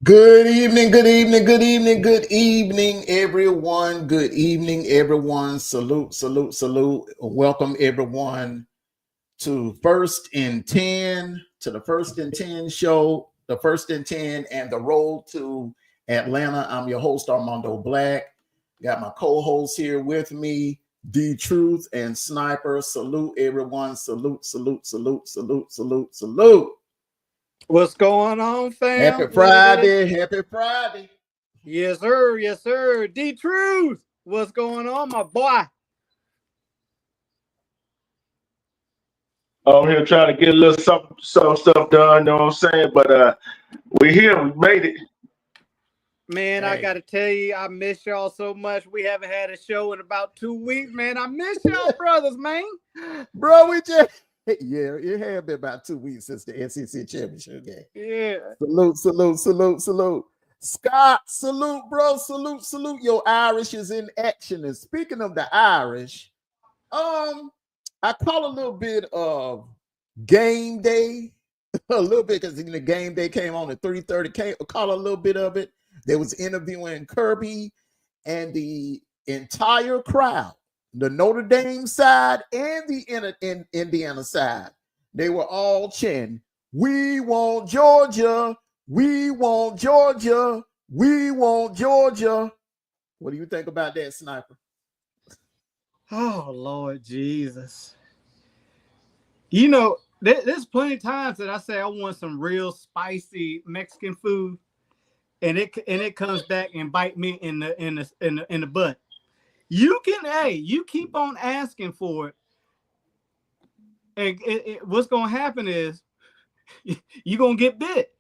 Good evening, good evening, good evening, good evening, everyone. Good evening, everyone. Salute, salute, salute. Welcome, everyone, to First and 10, to the First and 10 show, the First and 10, and the road to Atlanta. I'm your host, Armondo Black. Got my co-hosts here with me, D-Truth and Sniper. Salute, everyone. Salute, salute, salute, salute, salute, salute. What's going on, fam? Happy Friday. Happy Friday. Yes, sir. Yes, sir. D-Truth. What's going on, my boy? I'm here trying to get a little some stuff done, you know what I'm saying? But we're here. We made it. Man, hey. I got to tell you, I miss y'all so much. We haven't had a show in about 2 weeks, man. I miss y'all brothers, man. Bro, we just... Yeah, it had been about 2 weeks since the SEC championship game. Yeah. Salute, salute, salute, salute. Scott, salute, bro. Salute, salute. Your Irish is in action. And speaking of the Irish, I call a little bit of game day. A little bit because the game day came on at 3:30. Call a little bit of it. They was interviewing Kirby and the entire crowd. The Notre Dame side and the Indiana side, they were all chanting, "We want Georgia, we want Georgia, we want Georgia." What do you think about that, Sniper? Oh, Lord Jesus. You know, there's plenty of times that I say I want some real spicy Mexican food, and it comes back and bite me in the butt. You keep on asking for it. And what's going to happen is you're going to get bit.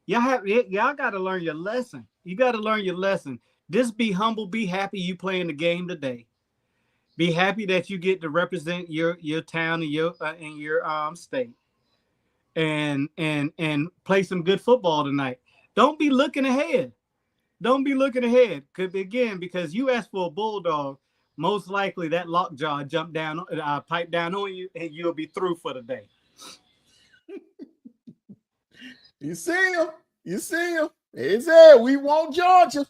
Y'all got to learn your lesson. You got to learn your lesson. Just be humble. Be happy you playing the game today. Be happy that you get to represent your town and your state. And play some good football tonight. Don't be looking ahead. Don't be looking ahead, because you asked for a bulldog. most likely that lockjaw jump down, pipe down on you, and you'll be through for the day. You see him? You see him? He said, "We want Georgia."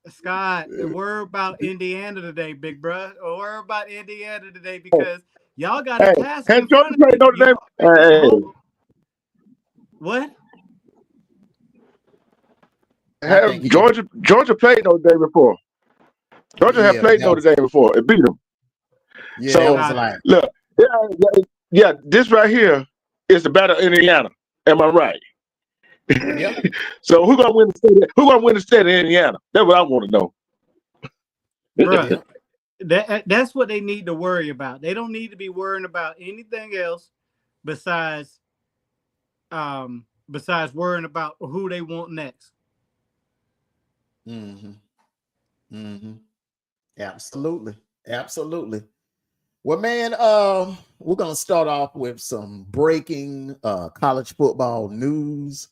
Scott, worry about Indiana today, big bro. Worry about Indiana today because y'all got a task Has in Georgia front of played you. Notre Dame? What? Have Georgia played Notre Dame before? Georgia have played Notre Dame before and beat them. Yeah, so that was like, look, this right here is the battle of Indiana. Am I right? yeah. So who gonna win the state? Who gonna win the state of Indiana? That's what I want to know. Bruh, that's what they need to worry about. They don't need to be worrying about anything else besides worrying about who they want next. Absolutely. Absolutely. Well, man, we're gonna start off with some breaking college football news.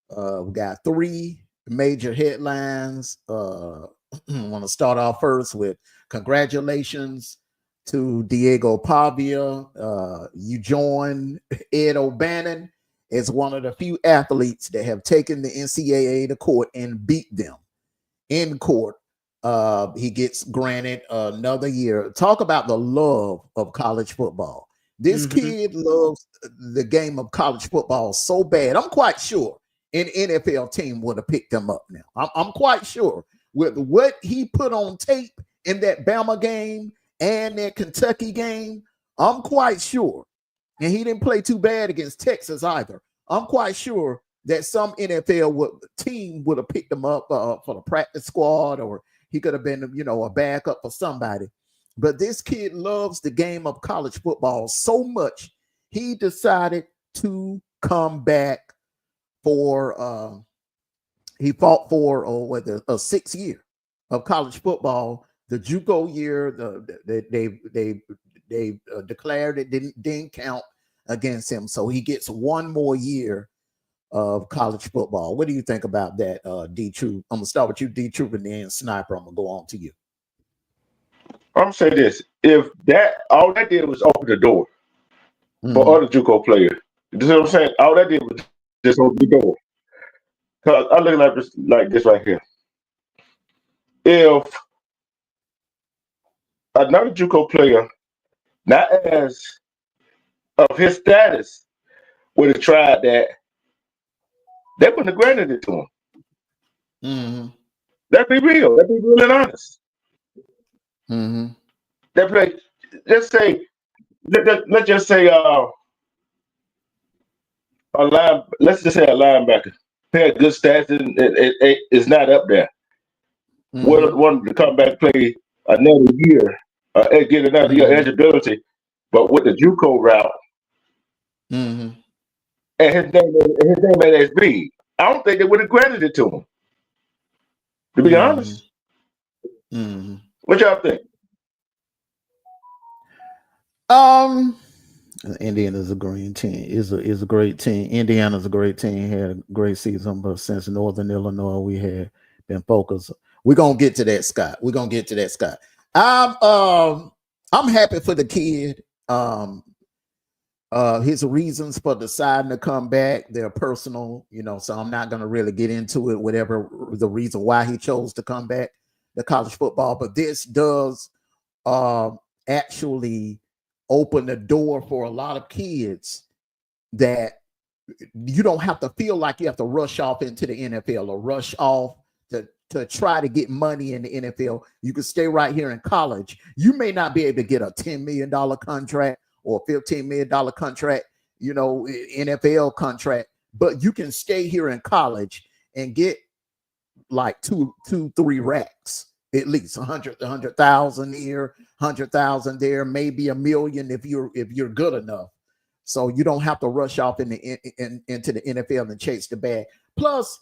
We got 3 major headlines. I want to start off first with congratulations to Diego Pavia. You joined Ed O'Bannon as one of the few athletes that have taken the NCAA to court and beat them in court. He gets granted another year. Talk about the love of college football. This kid loves the game of college football so bad. I'm quite sure an NFL team would have picked him up now. I'm quite sure with what he put on tape in that Bama game and that Kentucky game. I'm quite sure. And he didn't play too bad against Texas either. I'm quite sure that some NFL team would have picked him up for the practice squad, or he could have been, a backup for somebody. But this kid loves the game of college football so much, he decided to come back for, he fought for a 6th year of college football. The JUCO year, they declared it didn't count against him. So he gets 1 more year of college football. What do you think about that, D-Troop? I'm gonna start with you, D-Troop, and then Sniper. I'm gonna go on to you. I'm gonna say this: if all that did was open the door for other JUCO players, you know what I'm saying? All that did was just open the door. Cause I look like this right here. If another JUCO player, not as of his status, would have tried that, they wouldn't have granted it to him. That'd be real. That'd be real and honest. That play, let's just say let's just say a linebacker. He had good stats and it's not up there. Wanted to come back play another year, get another year eligibility, but with the JUCO route. And his name ain't SB. I don't think they would have granted it to him. To be honest. What y'all think? Indiana's a great team. Is a great team. Indiana's a great team. Had a great season, but since Northern Illinois, we had been focused. We're gonna get to that, Scott. We're gonna get to that, Scott. I'm happy for the kid. His reasons for deciding to come back, they're personal, so I'm not gonna really get into it, whatever the reason why he chose to come back to college football. But this does actually open the door for a lot of kids that you don't have to feel like you have to rush off into the NFL or rush off to try to get money in the NFL. You can stay right here in college. You may not be able to get a $10 million contract or a $15 million contract, NFL contract, but you can stay here in college and get like 2-3 racks, at least 100,000 here, 100,000 there, maybe $1 million if you're good enough. So you don't have to rush off into the NFL and chase the bag. Plus,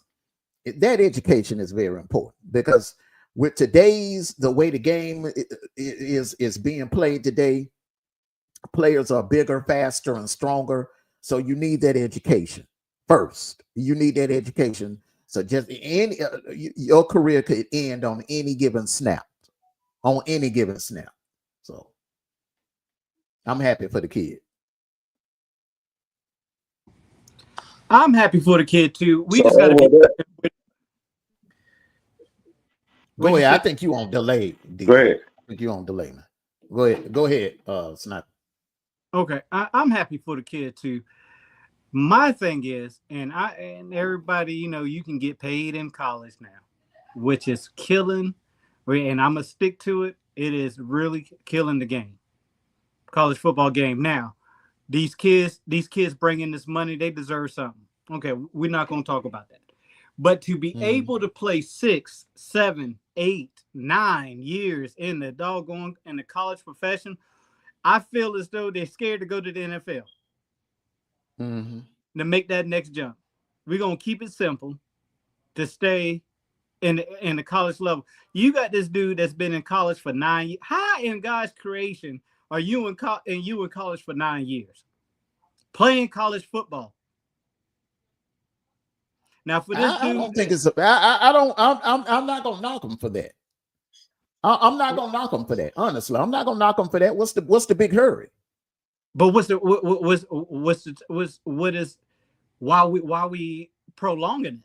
that education is very important, because with the way the game is being played today, players are bigger, faster, and stronger. So you need that education first. You need that education So just any your career could end on any given snap. On any given snap. So I'm happy for the kid. I'm happy for the kid too. We So just got to be. Go ahead. I think you on delay. Go ahead. I think you on delay, man. Go ahead. Go ahead. Snap. Okay, I'm happy for the kid too. My thing is, and everybody, you can get paid in college now, which is killing. And I'm gonna stick to it. It is really killing the game, college football game. Now, these kids bring in this money. They deserve something. Okay, we're not gonna talk about that. But to be able to play 6, 7, 8, 9 years in the college profession, I feel as though they're scared to go to the NFL. To make that next jump. We're gonna keep it simple to stay in the college level. You got this dude that's been in college for 9 years. How in God's creation are you in college for 9 years? Playing college football. Now for this dude, I don't think it's I'm not gonna knock him for that. I'm not gonna knock him for that. Honestly, I'm not gonna knock him for that. What's the big hurry? But why we prolonging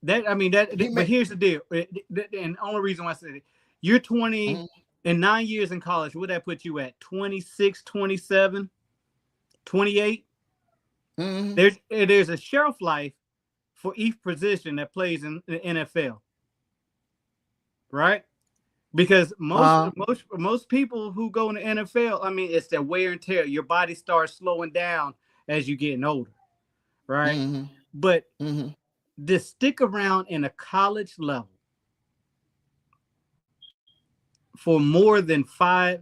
it? But here's the deal. And the only reason why I said it, you're 20 and 9 years in college. Would that put you at 26, 27, 28? There's a shelf life for each position that plays in the NFL, right? Because most people who go in the NFL, it's the wear and tear. Your body starts slowing down as you getting older, right? But to stick around in a college level for more than five,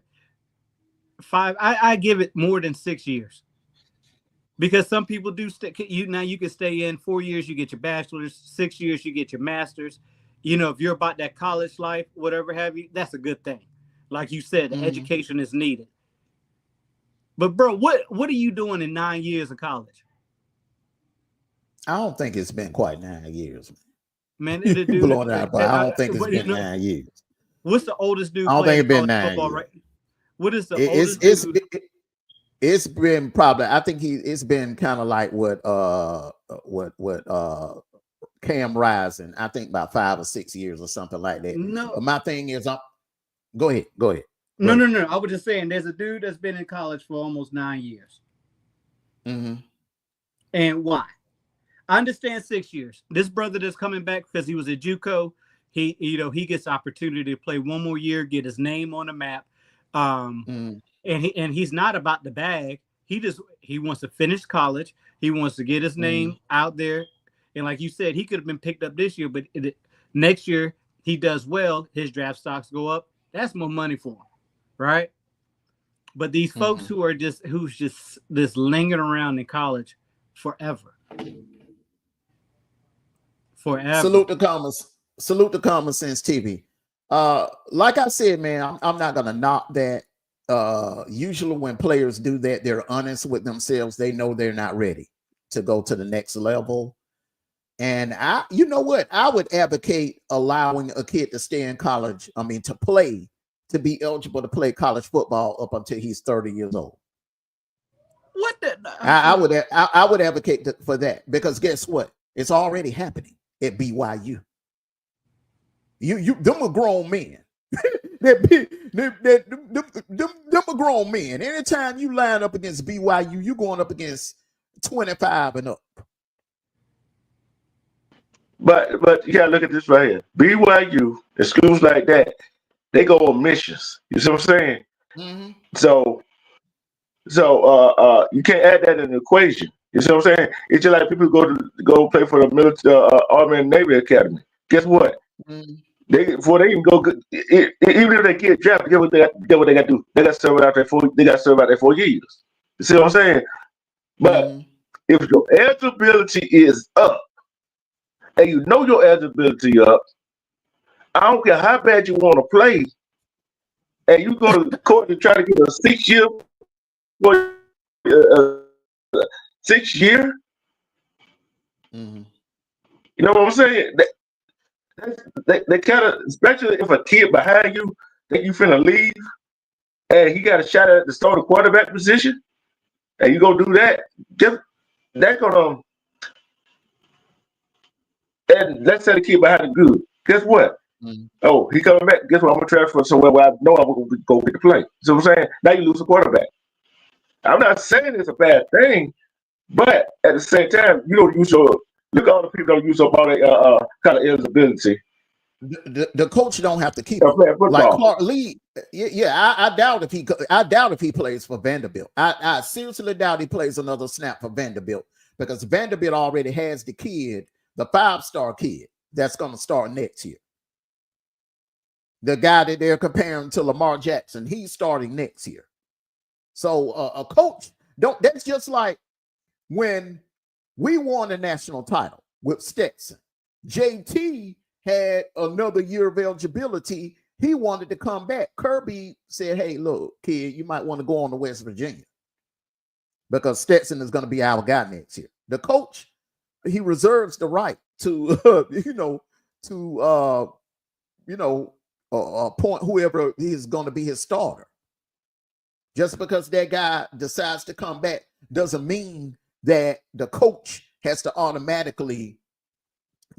I give it more than 6 years. Because some people do you can stay in 4 years, you get your bachelor's, 6 years, you get your master's. If you're about that college life, whatever have you, that's a good thing. Like you said, the education is needed. But bro, what are you doing in 9 years of college? I don't think it's been quite 9 years. Man, blowing out, but I don't think it's been 9 years. What's the oldest dude? I don't think it's been 9 football, years. right? What is the oldest dude? It's been probably. I think it's been kind of like what Cam Rising. I think about 5 or 6 years or something like that. No, but my thing is, go ahead. No. I was just saying, there's a dude that's been in college for almost 9 years. And why? I understand 6 years. This brother that's coming back because he was a JUCO. He gets opportunity to play one more year, get his name on the map. And he's not about the bag. He wants to finish college. He wants to get his name out there. And like you said, he could have been picked up this year, but next year he does well. His draft stocks go up. That's more money for him, right? But these folks who's just lingering around in college forever. Salute the Common Sense TV. Like I said, man, I'm not gonna knock that. Usually when players do that, they're honest with themselves. They know they're not ready to go to the next level. And you know what? I would advocate allowing a kid to stay in college. To be eligible to play college football up until he's 30 years old. What the? I would advocate for that, because guess what? It's already happening at BYU. Them are grown men. them are grown men. Anytime you line up against BYU, you're going up against 25 and up. But you gotta look at this right here. BYU and schools like that, they go on missions. You see what I'm saying? So you can't add that in the equation. You see what I'm saying? It's just like people go play for the military, Army and Navy Academy. Guess what? Before they can go, even if they get drafted, get what they got to do. They got to serve out their 4 years. You see what I'm saying? But if your eligibility is up, and you know your eligibility up, I don't care how bad you want to play, and you go to the court to try to get a 6 year, 6 year. You know what I'm saying? They kind of, especially if a kid behind you that you finna leave, and he got a shot at the starting quarterback position, and you go do that, just that gonna. And let's say the kid behind the good. Guess what? Mm. Oh, he coming back. Guess what? I'm gonna transfer somewhere where I know I'm gonna go get the play. So I'm saying now you lose a quarterback. I'm not saying it's a bad thing, but at the same time, you don't use your look. All the people don't use up all that kind of eligibility. The coach don't have to keep him. Like Clark Lee, I doubt if he plays for Vanderbilt. I seriously doubt he plays another snap for Vanderbilt because Vanderbilt already has the kid, the 5-star kid that's going to start next year. The guy that they're comparing to Lamar Jackson, he's starting next year. So a coach don't. That's just like when we won a national title with Stetson. JT had another year of eligibility. He wanted to come back. Kirby said, hey, look, kid, you might want to go on to West Virginia because Stetson is going to be our guy next year. The coach, he reserves the right to, appoint whoever is going to be his starter. Just because that guy decides to come back doesn't mean that the coach has to automatically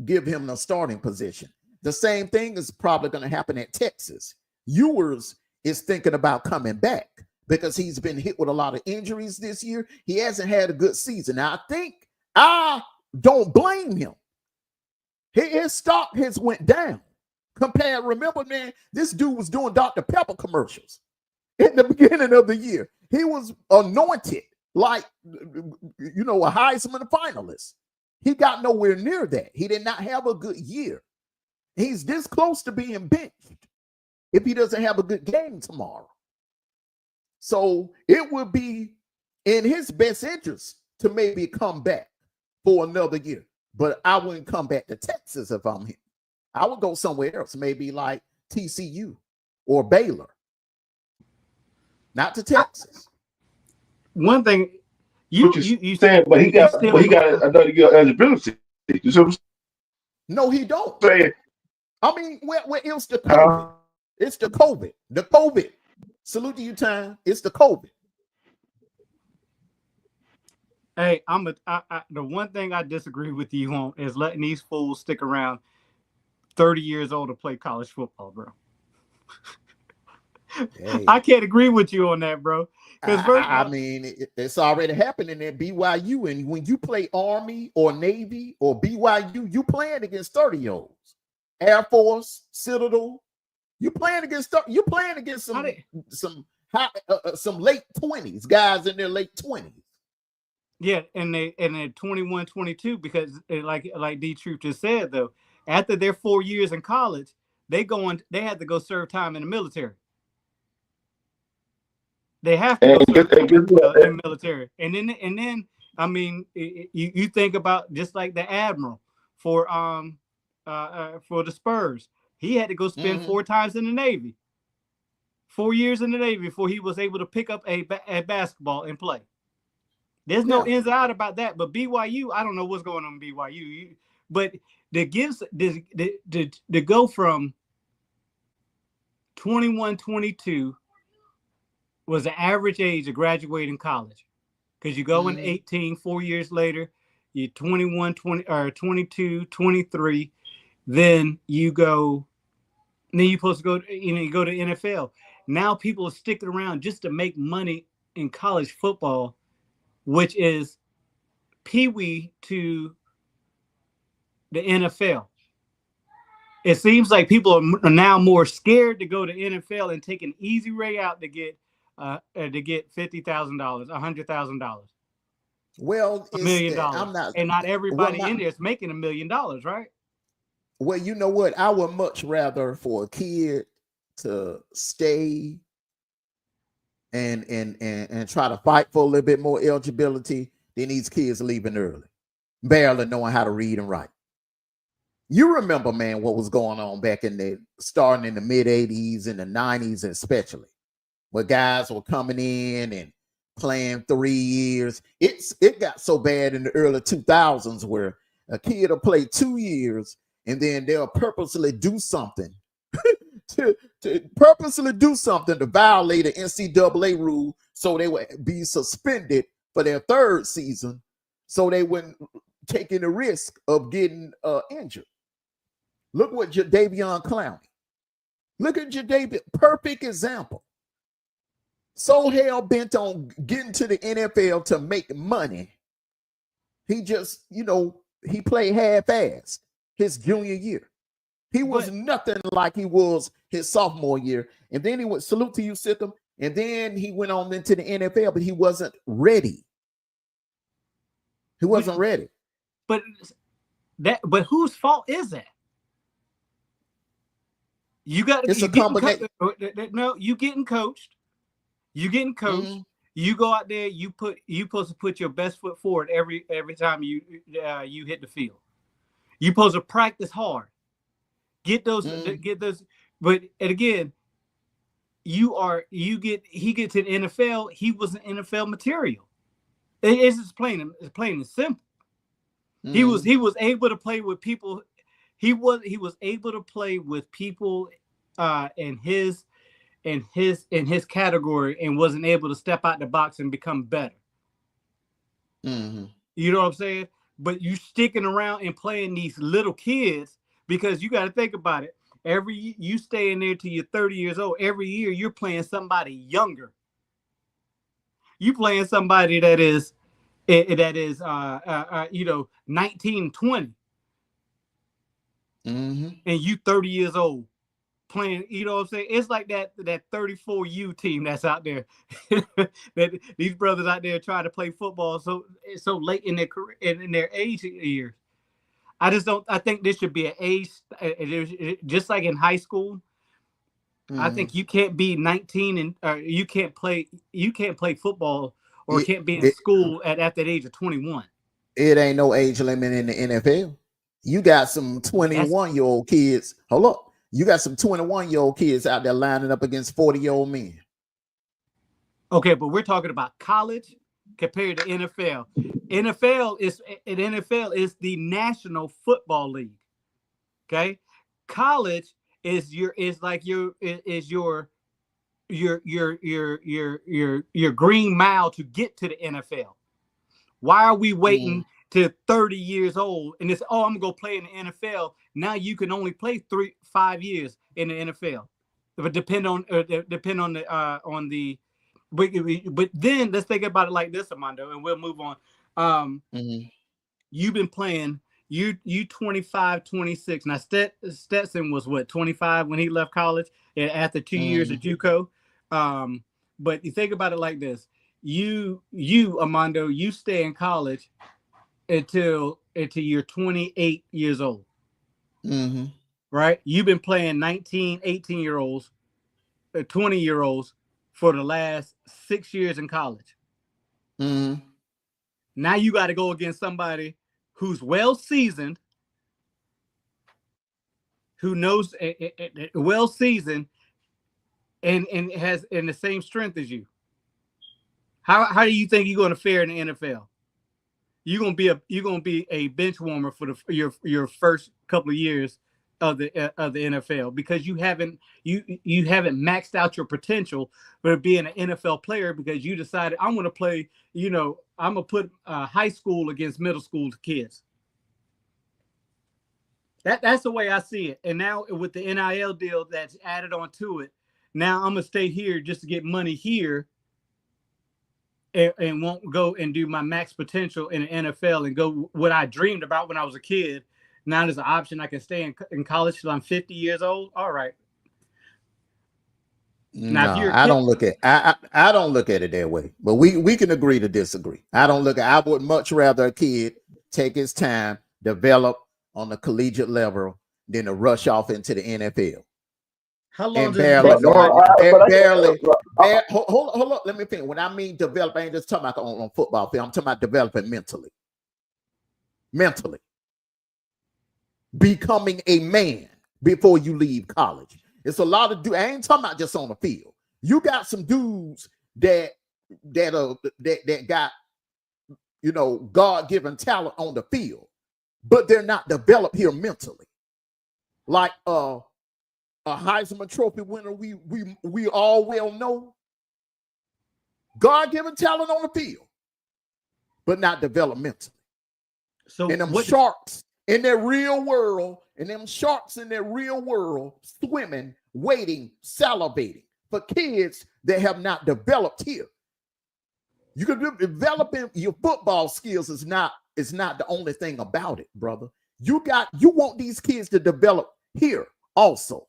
give him a starting position. The same thing is probably going to happen at Texas. Ewers is thinking about coming back because he's been hit with a lot of injuries this year. He hasn't had a good season. Now, I don't blame him. His stock has went down. Remember, man, this dude was doing Dr. Pepper commercials in the beginning of the year. He was anointed like, a Heisman finalist. He got nowhere near that. He did not have a good year. He's this close to being benched if he doesn't have a good game tomorrow. So it would be in his best interest to maybe come back for another year. But I wouldn't come back to Texas if I'm him. I would go somewhere else, maybe like TCU or Baylor. Not to Texas. One thing you saying, but he got another year eligibility. You see what I'm saying? No, he don't. Saying, I mean, where it's the COVID. It's the COVID. The COVID. Salute to you, time. It's the COVID. Hey, the one thing I disagree with you on is letting these fools stick around 30 years old to play college football, bro. Hey. I can't agree with you on that, bro. I mean, it's already happening at BYU. And when you play Army or Navy or BYU, you playing against 30-year-olds. Air Force, Citadel. You playing against some late 20s, guys in their late 20s. Yeah, and they're 21, 22, because like D Truth just said, though, after their 4 years in college, they had to go serve time in the military. They have to go serve in the military. And then I mean, you think about just like the Admiral for the Spurs. He had to go spend 4 times in the Navy. 4 years in the Navy before he was able to pick up a basketball and play. There's no ins and out about that. But BYU, I don't know what's going on in BYU. But to go from 21, 22 was the average age of graduating college. Because you go in 18, 4 years later, you're 21, 20, or 22, 23. Then you're supposed to go, you go to NFL. Now people are sticking around just to make money in college football, which is peewee to the NFL. It seems like people are now more scared to go to NFL and take an easy way out to get $50,000, $100,000. Well, $1 million. And not everybody in there is making $1 million, right? Well, you know what? I would much rather for a kid to stay and try to fight for a little bit more eligibility than these kids leaving early, barely knowing how to read and write. You remember, man, what was going on back starting in the mid 80s and the 90s, especially, where guys were coming in and playing 3 years. It got so bad in the early 2000s where A kid will play 2 years and then they'll purposely do something to purposely do something to violate an NCAA rule so they would be suspended for their 3rd season so they wouldn't take any risk of getting injured. Look what Jadeveon Clowney. Look at Jadeveon. Perfect example. So hell bent on getting to the NFL to make money. He just, he played half-assed his junior year. He was nothing like he was his sophomore year. And then he would salute to you, Sikkim. And then he went on into the NFL, but he wasn't ready. He wasn't ready. But whose fault is that? It's a combination. No, you getting coached. You getting coached. Mm-hmm. You go out there. You supposed to put your best foot forward every time you hit the field. You supposed to practice hard. Get those. But again, he gets to the NFL. He wasn't NFL material. It's just plain and simple. Mm. He was able to play with people. He was able to play with people in his category and wasn't able to step out the box and become better. Mm-hmm. You know what I'm saying? But you sticking around and playing these little kids because you got to think about it. You stay in there till you're 30 years old. Every year you're playing somebody younger. You playing somebody that is 19, 20. Mm-hmm. And you 30 years old playing, you know what I'm saying? It's like that 34U team that's out there. That these brothers out there trying to play football so late in their career, in their age years. I think this should be an age, just like in high school. Mm-hmm. I think you can't be 19 and you can't play football or can't be in school at that age of 21. It ain't no age limit in the NFL. You got some 21-year-old kids. Hold up. You got some 21-year-old kids out there lining up against 40-year-old men. Okay, but we're talking about college compared to NFL. NFL is the National Football League. Okay? College is your green mile to get to the NFL. Why are we waiting to 30 years old and it's I'm gonna go play in the NFL? Now you can only play 5 years in the NFL. But depend on the but then let's think about it like this, Armondo, and we'll move on. You've been playing, you 25, 26. Now Stetson was what, 25 when he left college after 2 years at JUCO. But you think about it like this. You Armondo, you stay in college until you're 28 years old. Mm-hmm. Right? You've been playing 19, 18-year-olds, 20-year-olds for the last 6 years in college. Mm-hmm. Now you got to go against somebody who's well-seasoned, who knows well-seasoned, and has the same strength as you. How do you think you're going to fare in the NFL? You're gonna be a bench warmer for your first couple of years of the NFL because you haven't maxed out your potential for being an NFL player because you decided I'm gonna play. I'm gonna put high school against middle school kids. That's the way I see it. And now with the NIL deal that's added on to it, now I'm gonna stay here just to get money here. And won't go and do my max potential in the NFL and go what I dreamed about when I was a kid. Now there's an option I can stay in college till I'm 50 years old. All right. Now, I don't look at I don't look at it that way. But we can agree to disagree. I would much rather a kid take his time, develop on the collegiate level than to rush off into the NFL. How long barely hold up, let me finish. When I mean develop, I ain't just talking about on football field. I'm talking about developing mentally becoming a man before you leave college. It's a lot of dudes. I ain't talking about just on the field. You got some dudes that got God-given talent on the field, but they're not developed here mentally. Like a Heisman Trophy winner, we all well know, God-given talent on the field, but not developmental. So and them sharks in their real world, swimming, waiting, salivating for kids that have not developed here. You can develop your football skills is not the only thing about it, brother. You want these kids to develop here also.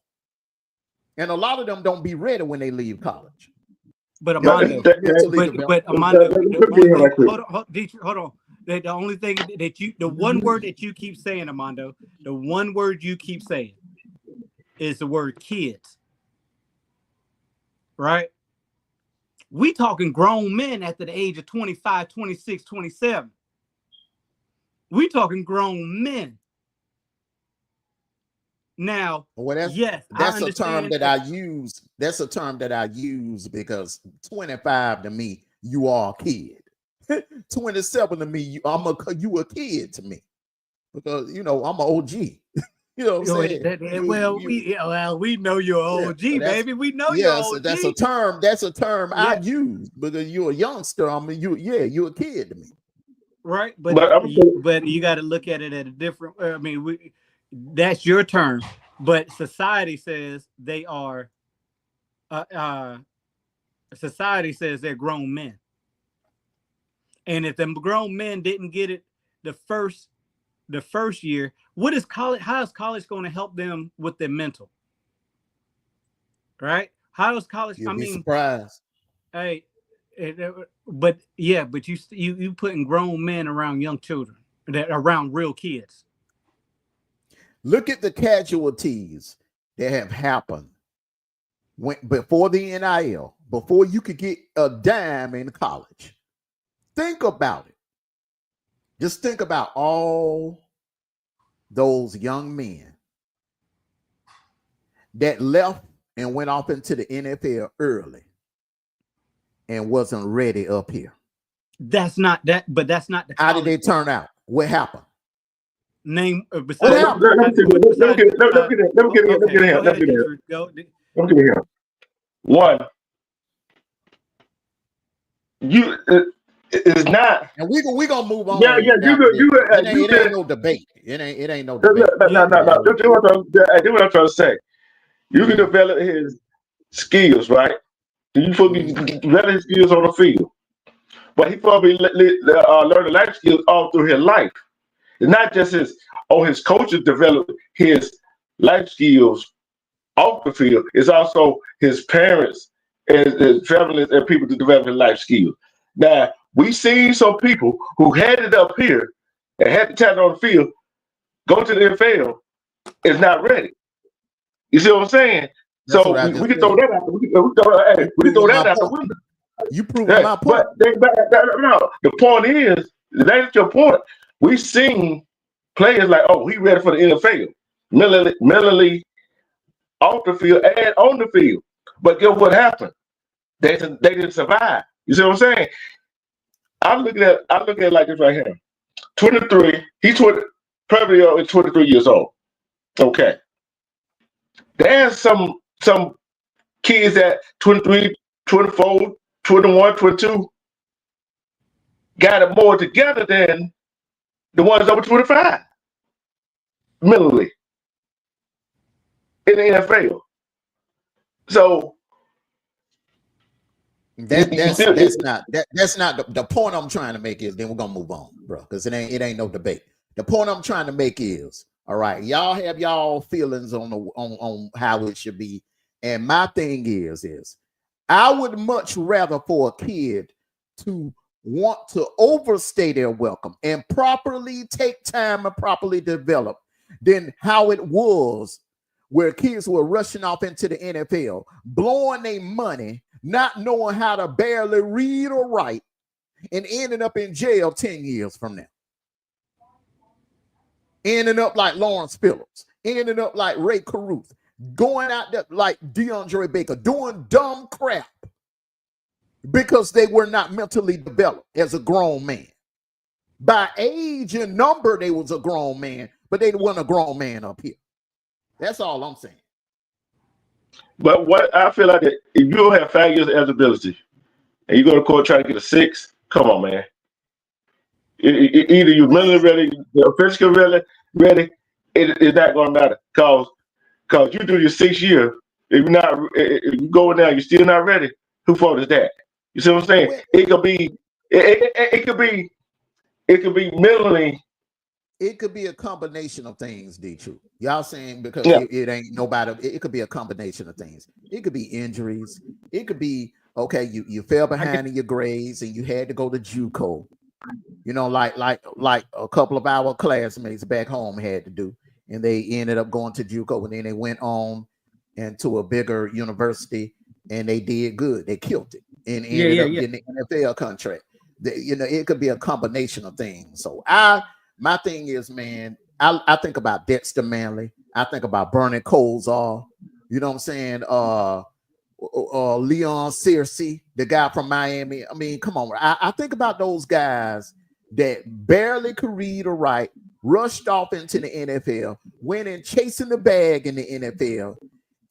And a lot of them don't be ready when they leave college. But Armondo, hold on. The only thing the one word that you keep saying, Armondo, the one word you keep saying is the word kids. Right? We talking grown men after the age of 25, 26, 27. We talking grown men. Now, that's a term that I use. That's a term that I use because 25 to me, you are a kid. 27 to me, you a kid to me because I'm an OG. You know what I'm saying? We know you're OG, baby. We know you're OG. So that's a term. That's a term I use because you're a youngster. I mean, you're a kid to me, right? But you got to look at it at a different. I mean, that's your term, but society says they are. Society says they're grown men, and if them grown men didn't get it the first year, what is college? How is college going to help them with their mental? Right? How is college? You'll be surprised. Hey, but you putting grown men around young children, around real kids. Look at the casualties that have happened before the NIL, before you could get a dime in college. Think about it. Just think about all those young men that left and went off into the NFL early and wasn't ready up here. That's not that, but that's not the. How did they turn out? What happened? Name besides. Let me get here. One, you is not, and we gonna move on. It ain't no debate. It ain't no debate. No. That's what I'm trying to say. You can develop his skills, right? You probably develop his skills on the field, but he probably learn the life skills all through his life. It's not just his coaches develop his life skills off the field. It's also his parents and his family and people to develop his life skills. Now, we seen some people who had it up here and had the talent on the field go to the NFL is not ready. You see what I'm saying? That's so we can throw that out. We can throw that out the window. You proved my point. No, the point is, that's your point. We've seen players like, he ready for the NFL, mentally off the field and on the field. But guess what happened? They didn't survive. You see what I'm saying? I look at it like this right here. 23. He's probably 23 years old. Okay. There's some kids at 23, 24, 21, 22 got it more together than the ones over 25 mentally in the NFL. So that's not the point I'm trying to make is then we're gonna move on, bro, because it ain't no debate. The point I'm trying to make is, all right, y'all have y'all feelings on how it should be, and my thing is I would much rather for a kid to want to overstay their welcome and properly take time and properly develop than how it was where kids were rushing off into the NFL, blowing their money, not knowing how to barely read or write, and ending up in jail 10 years from now. Ending up like Lawrence Phillips, ending up like Ray Caruth, going out there like DeAndre Baker, doing dumb crap because they were not mentally developed as a grown man. By age and number, they was a grown man, but they wasn't a grown man up here. That's all I'm saying. But what I feel like that if you don't have 5 years of eligibility and you go to court trying to get a 6, come on, man. Either you're mentally ready, you're physically ready. It's not going to matter because you do your 6 year. If you go in there, you're still not ready. Who fault is that? You see what I'm saying? It could be. It could be mentally. It could be a combination of things, D-True. Y'all saying because Yeah. it ain't nobody. It could be a combination of things. It could be injuries. It could be okay. You fell behind in your grades and you had to go to JUCO. You know, like a couple of our classmates back home had to do, and they ended up going to JUCO, and then they went on into a bigger university, and they did good. They killed it, and ended up getting the NFL contract. It could be a combination of things. So my thing is, man, I think about Dexter Manley. I think about Bernie Kosar. You know what I'm saying? Leon Searcy, the guy from Miami. I mean, come on. I think about those guys that barely could read or write, rushed off into the NFL, went in chasing the bag in the NFL,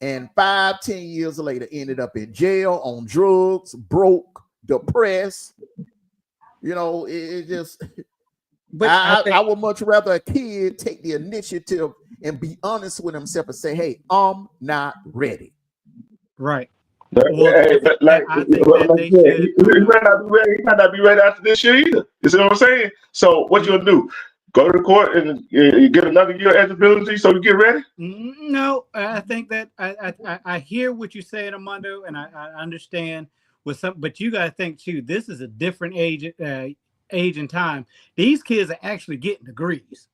and 5-10 years later ended up in jail on drugs, broke, depressed. You know, it just. But I would much rather a kid take the initiative and be honest with himself and say, "Hey, I'm not ready." Right. Well, I think that he might not be ready after this year either. You see what I'm saying? So what you'll do? Go to the court and you get another year of eligibility so you get ready? No, I think that I hear what you're saying, Armondo, and I understand with some, but you got to think too. This is a different age and time. These kids are actually getting degrees,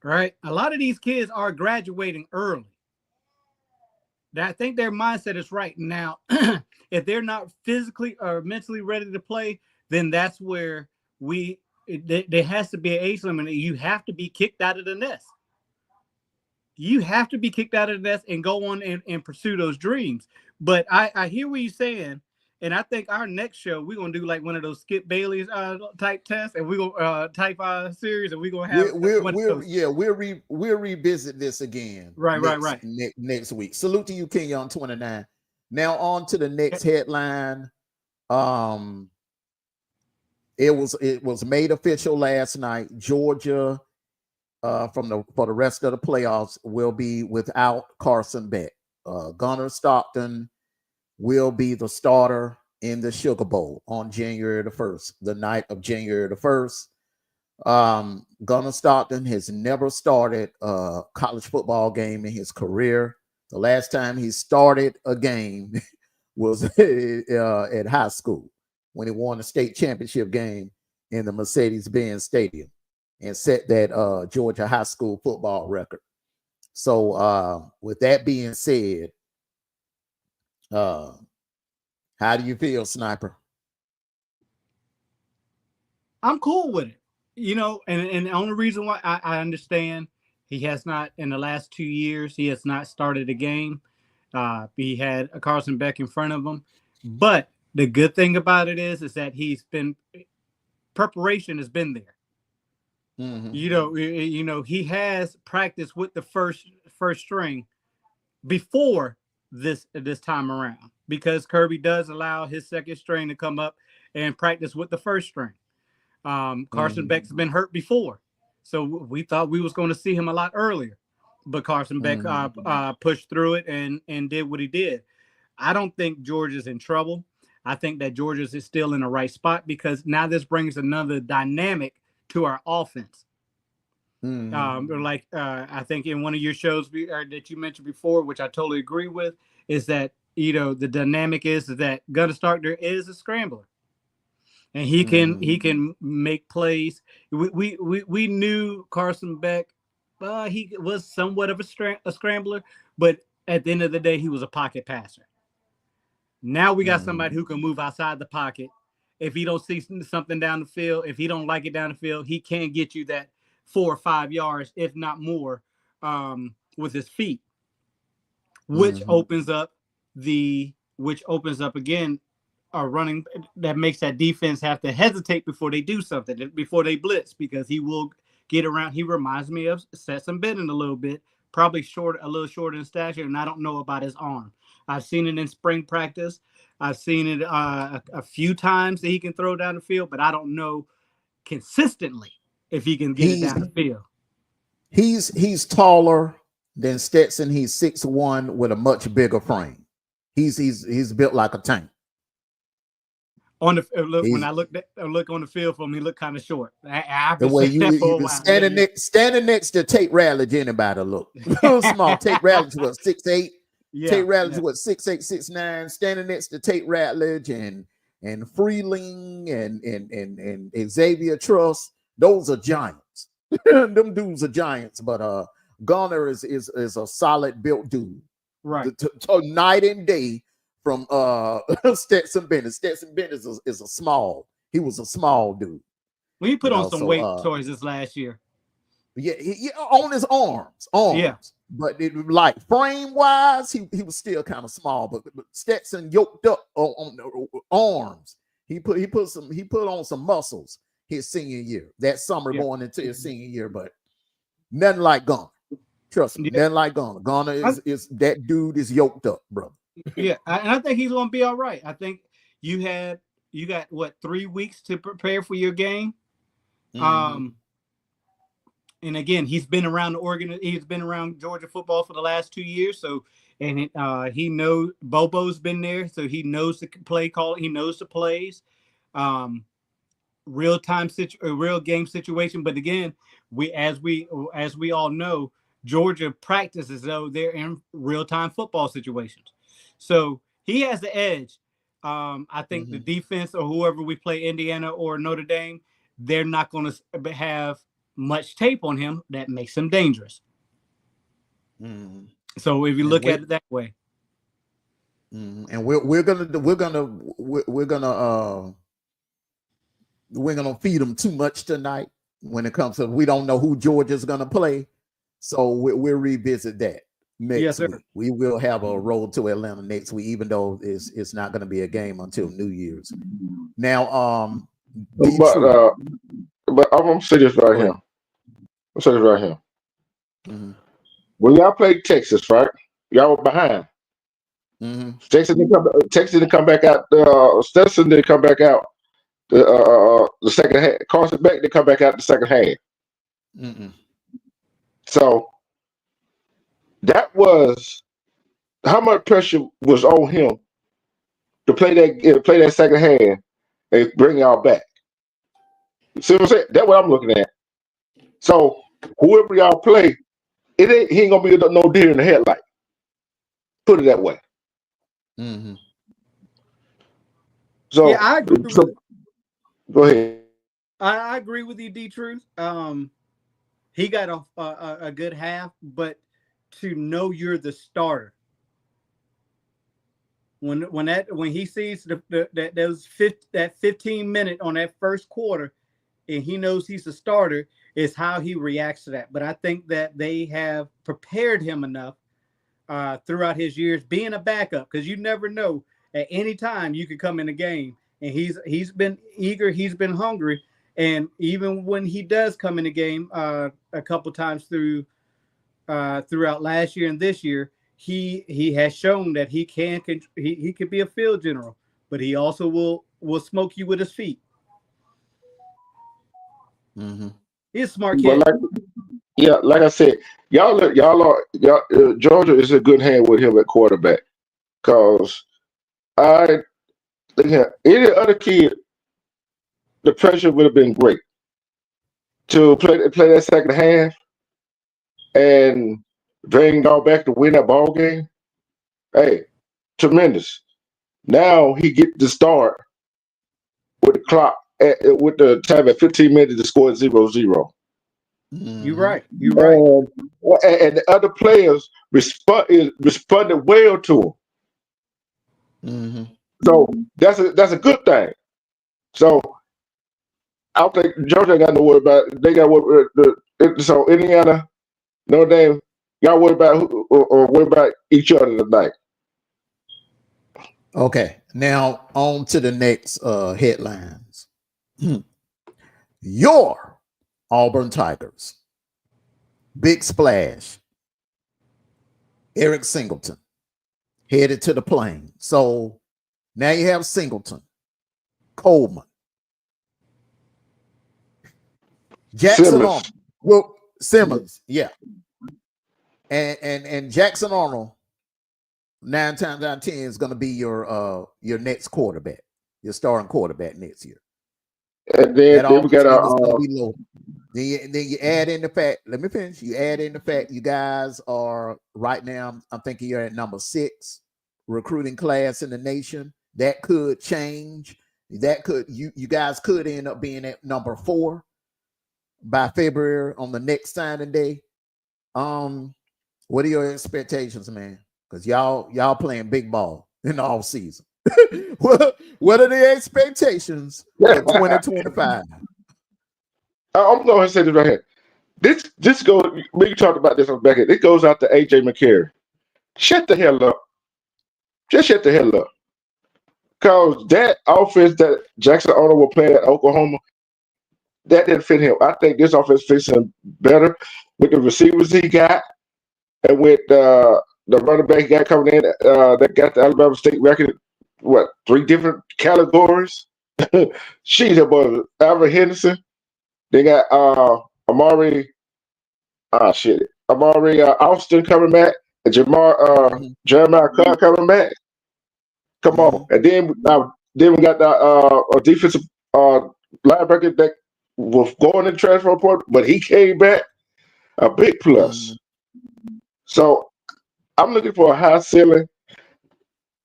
right? A lot of these kids are graduating early. I think their mindset is right now. If they're not physically or mentally ready to play, then that's where there has to be an age limit. You have to be kicked out of the nest. You have to be kicked out of the nest and go on and pursue those dreams. But I hear what you're saying. And I think our next show, we're going to do like one of those Skip Bayless type tests, and we're going to type series, and we're going to have we'll revisit this again. Right. Next week. Salute to you, King on 29. Now on to the next headline. It was made official last night. Georgia, for the rest of the playoffs, will be without Carson Beck. Gunnar Stockton will be the starter in the Sugar Bowl on January the 1st, the night of January the 1st. Gunnar Stockton has never started a college football game in his career. The last time he started a game was at high school when he won the state championship game in the Mercedes-Benz Stadium and set that Georgia high school football record. So with that being said, how do you feel, Sniper? I'm cool with it, and the only reason why I understand he has not in the last 2 years, he has not started a game. He had a Carson Beck in front of him, but the good thing about it is that preparation has been there. Mm-hmm. He has practiced with the first string before this time around, because Kirby does allow his second string to come up and practice with the first string. Carson Beck's been hurt before, so we thought we was going to see him a lot earlier, but Carson Beck pushed through it and did what he did. I don't think Georgia's in trouble. I think that Georgia's is still in the right spot, because now this brings another dynamic to our offense. I think in one of your shows that you mentioned before, which I totally agree with, is that the dynamic is that Gunnar Stockton is a scrambler, and he can make plays. We knew Carson Beck, he was somewhat of a scrambler, but at the end of the day, he was a pocket passer. Now we got somebody who can move outside the pocket. If he don't see something down the field, if he don't like it down the field, he can get you that 4 or 5 yards, if not more, with his feet, which opens up again are running that makes that defense have to hesitate before they do something, before they blitz, because he will get around. He reminds me of Stetson Bennett a little bit, probably a little shorter in stature, and I don't know about his arm. I've seen it in spring practice. I've seen it a few times that he can throw down the field, but I don't know consistently if he can get it down the field. He's taller than Stetson. He's 6'1" with a much bigger frame. He's built like a tank. On the look, when I look on the field for him, he looked kind of short. The way you standing next to Tate Ratledge, anybody look small. Tate Ratledge was 6'8". Tate Ratledge was 6'8", 6'9". Standing next to Tate Ratledge and Freeling and Xavier Truss, those are giants. Them dudes are giants. But Garner is a solid built dude. Right. Night and day from Stetson Bennett. Stetson Bennett is a small. He was a small dude. Well, he put on some weight towards this last year. Yeah, on his arms. Yeah. But like frame wise, he was still kind of small. But Stetson yoked up on the arms. He put on some muscles his senior year. That summer going into his senior year, but nothing like Garner. Trust me, nothing like Garner. Garner is that dude is yoked up, brother. Yeah, and I think he's going to be all right. I think you got what, 3 weeks to prepare for your game. Mm-hmm. And again, he's been around he's been around Georgia football for the last 2 years. So, and he knows Bobo's been there, so he knows the play call. He knows the plays, real game situation. But again, as we all know, Georgia practices though they're in real time football situations. So he has the edge. I think the defense or whoever we play, Indiana or Notre Dame, they're not going to have much tape on him that makes him dangerous. So if you look at it that way, and we're gonna feed them too much tonight when it comes to, we don't know who Georgia's gonna play, so we'll revisit that next week. We will have a road to Atlanta next week, even though it's not going to be a game until New Year's. Now, but I'm gonna say this right here. I'm saying this right here. When y'all played Texas, right? Y'all were behind. Texas didn't come back out. Stetson didn't come back out. The second half. Carson Beck didn't come back out the second half. So that was how much pressure was on him to play that second half and bring y'all back. See what I'm saying? That's what I'm looking at. So whoever y'all play, he ain't gonna be no deer in the headlight. Put it that way. So yeah, I agree. Go ahead. I agree with you, D-Truth. He got a good half, but to know you're the starter, when he sees that 15 minute on that first quarter, and he knows he's the starter, is how he reacts to that. But I think that they have prepared him enough throughout his years being a backup, because you never know, at any time you could come in a game, and he's been eager, he's been hungry. And even when he does come in the game a couple times throughout last year and this year, he has shown that he could be a field general, but he also will smoke you with his feet. He's a smart kid. Like I said, Georgia is a good hand with him at quarterback, because any other kid, the pressure would have been great to play that second half and bring y'all back to win that ball game. Hey, tremendous. Now he get to start with the clock with the time at 15 minutes to score 0-0. You're right. You're right. And the other players responded well to him. So that's a good thing. So I don't think Georgia got to worry about it. They got to worry about so Indiana, Notre Dame, y'all worry about each other tonight. Okay. Now on to the next headlines. Your Auburn Tigers. Big splash. Eric Singleton headed to the plane. So now you have Singleton, Coleman, Jackson Arnold. Well, Simmons, yeah. And Jackson Arnold, 9 times out of 10 is going to be your next quarterback, your starting quarterback next year. And then we got Then you add in the fact, let me finish. You add in the fact you guys are right now, I'm thinking you're at number 6 recruiting class in the nation. That could change. That could, you guys could end up being at number 4 by February on the next signing day. What are your expectations, man? Because y'all playing big ball in the off season. What are the expectations for 2025? I'm going to say this right here. This goes. We talked about this on back end. It goes out to AJ McCarry. Shut the hell up. Just shut the hell up. Because that offense that Jackson Arnold will play at Oklahoma, that didn't fit him. I think this offense fits him better with the receivers he got and with the running back he got coming in that got the Alabama State record. What, 3 different categories? She's a boy. Alvin Henderson. They got Amari Austin coming back, and Jeremiah Carr coming back. Come on. And then we got the defensive linebacker that was going in the transfer report, but he came back. A big plus. So I'm looking for a high ceiling.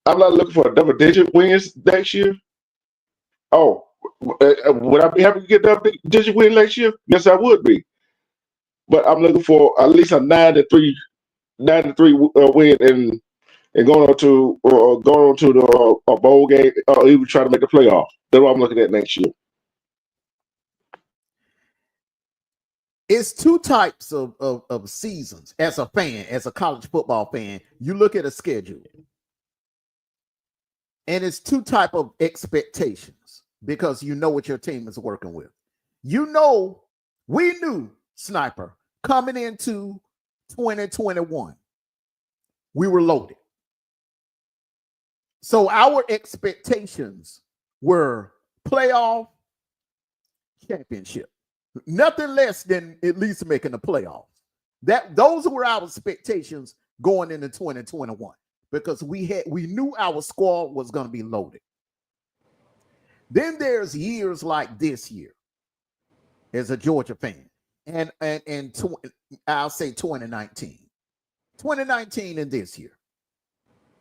I'm not looking for a double-digit wins next year. Oh, would I be happy to get double-digit win next year? Yes, I would be. But I'm looking for at least a 9-3 win and going on to the bowl game or even try to make the playoff. That's what I'm looking at next year. It's 2 types of seasons as a fan, as a college football fan. You look at a schedule. And it's 2 type of expectations because you know what your team is working with. You know, we knew, Sniper, coming into 2021, we were loaded. So our expectations were playoff, championship. Nothing less than at least making the playoffs. Those were our expectations going into 2021. Because we knew our squad was going to be loaded. Then there's years like this year as a Georgia fan. And I'll say 2019. 2019 and this year.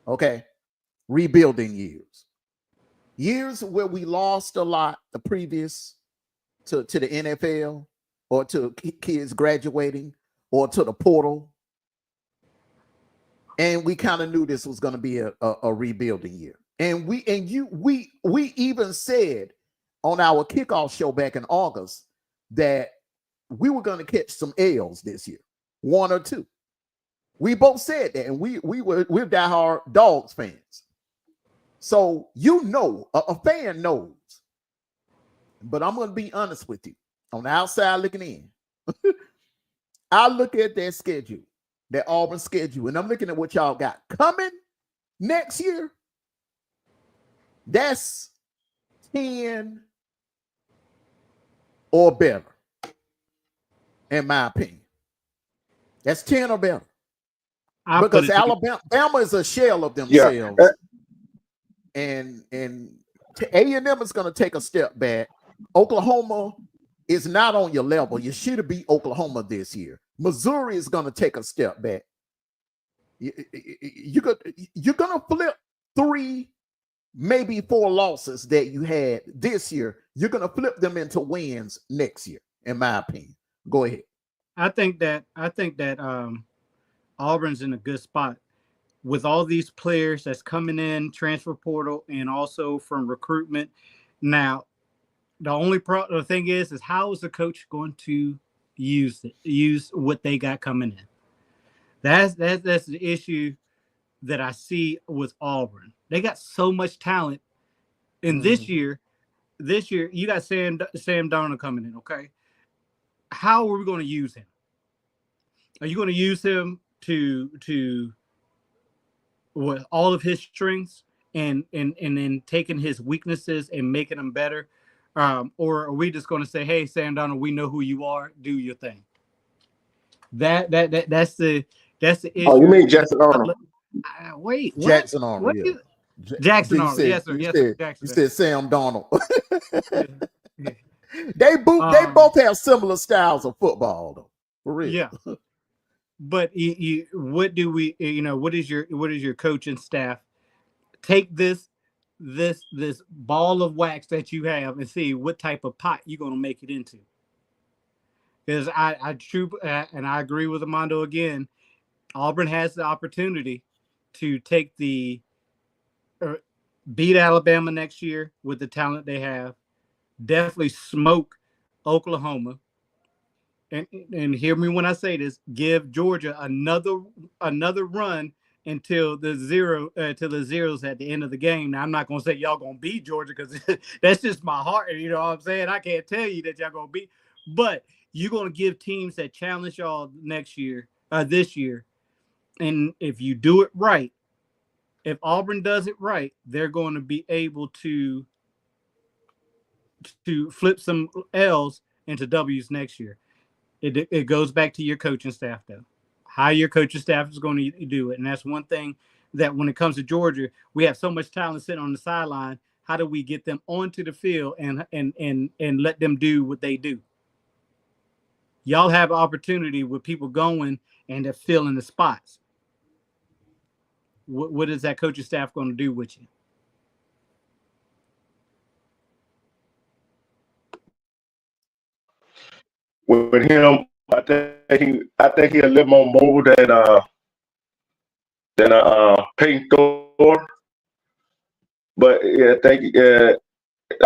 Okay. Rebuilding years. Years where we lost a lot the previous to the NFL or to kids graduating or to the portal. And we kind of knew this was going to be a rebuilding year. And we even said on our kickoff show back in August that we were going to catch some L's this year, 1 or 2. We both said that, and we're diehard Dogs fans. So a fan knows. But I'm going to be honest with you. On the outside looking in, I look at that schedule. That Auburn schedule, and I'm looking at what y'all got coming next year. That's 10 or better, in my opinion. That's 10 or better. Because Alabama is a shell of themselves. Yeah. And A&M is going to take a step back. Oklahoma is not on your level. You should beat Oklahoma this year. Missouri is going to take a step back. You're going to flip 3, maybe 4 losses that you had this year. You're going to flip them into wins next year, in my opinion. Go ahead. I think that Auburn's in a good spot with all these players that's coming in, transfer portal, and also from recruitment. Now, the only the thing is how is the coach going to use what they got coming in? That's the issue that I see with Auburn. They got so much talent. And this year you got Sam Darnold coming in. Okay, how are we going to use him? Are you going to use him to with all of his strengths and then taking his weaknesses and making them better? Or are we just going to say, hey, Sam Darnold, we know who you are, do your thing? That's the issue. Oh, you mean Jackson Arnold? Wait, what? Jackson Arnold, What? yeah. Jackson You Arnold, said, yes, sir, yes, sir. Jackson. You said Sam Darnold. Yeah. They both have similar styles of football, though. For real. Yeah. But what do we? What is your coaching staff? Take this ball of wax that you have and see what type of pot you're going to make it into. Because I agree with Armondo again. Auburn has the opportunity to take beat Alabama next year with the talent they have. Definitely smoke Oklahoma. And hear me when I say this. Give Georgia another run until the zeros at the end of the game. Now I'm not gonna say y'all gonna beat Georgia because that's just my heart. You know what I'm saying? I can't tell you that y'all gonna beat, but you're gonna give teams that challenge y'all this year. And if you do it right, if Auburn does it right, they're going to be able to flip some L's into W's next year. It goes back to your coaching staff, though. How your coaching staff is going to do it. And that's one thing that when it comes to Georgia, we have so much talent sitting on the sideline. How do we get them onto the field and let them do what they do? Y'all have opportunity with people going and they're filling the spots. What is that coaching staff going to do with you? With him, I think he a little more mobile than Peyton Thor. But yeah, I think I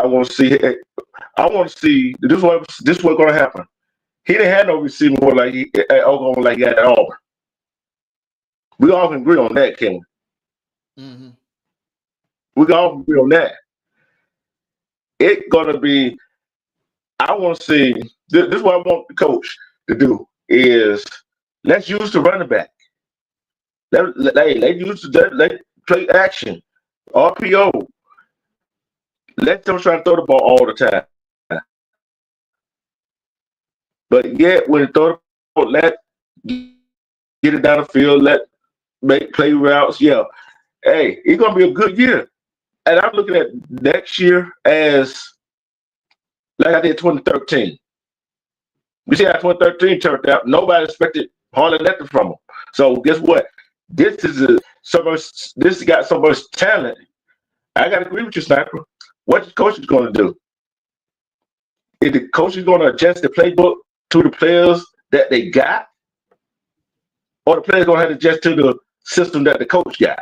want to see. I want to see this. What's going to happen? He didn't have no receiver like he at Oklahoma like he had at Auburn. We all can agree on that, King. Mm-hmm. We can all agree on that. It's gonna be. I want to see. This is what I want the coach to do is let's use the running back. Let play action, RPO. Let them try to throw the ball all the time. But yet, when they throw the ball, let get it down the field, make play routes. Yeah. Hey, it's going to be a good year. And I'm looking at next year as like I did 2013. We see how 2013 turned out. Nobody expected hardly nothing from them. So guess what? This has got so much talent. I got to agree with you, Sniper. What the coach is going to do? Is the coach is going to adjust the playbook to the players that they got? Or the players going to have to adjust to the system that the coach got?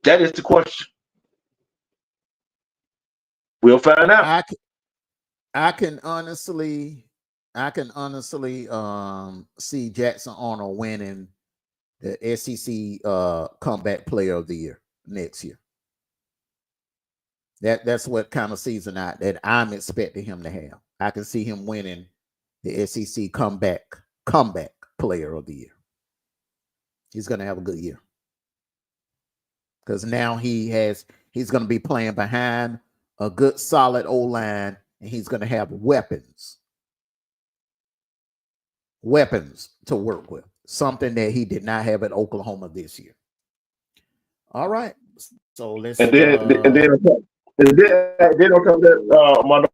That is the question. We'll find out. I can honestly see Jackson Arnold winning the SEC Comeback Player of the Year next year. That's what kind of season that I'm expecting him to have. I can see him winning the SEC Comeback Player of the Year. He's going to have a good year because now he's going to be playing behind a good solid O-line, and he's going to have weapons to work with, something that he did not have at Oklahoma this year. All right, so let's and then on top of that,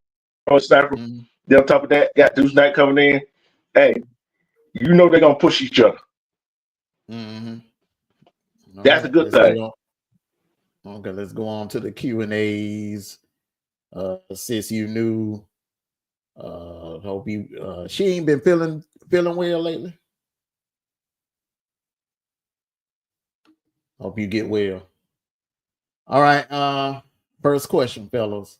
my Sniper. Mm-hmm. Then on top of that, got Deuce Knight coming in. Hey, you know they're gonna push each other. Mm-hmm. That's a good thing. Okay, let's go on to the Q&As. Sis, you knew. Hope you. She ain't been feeling well lately. Hope you get well. All right. First question, fellas.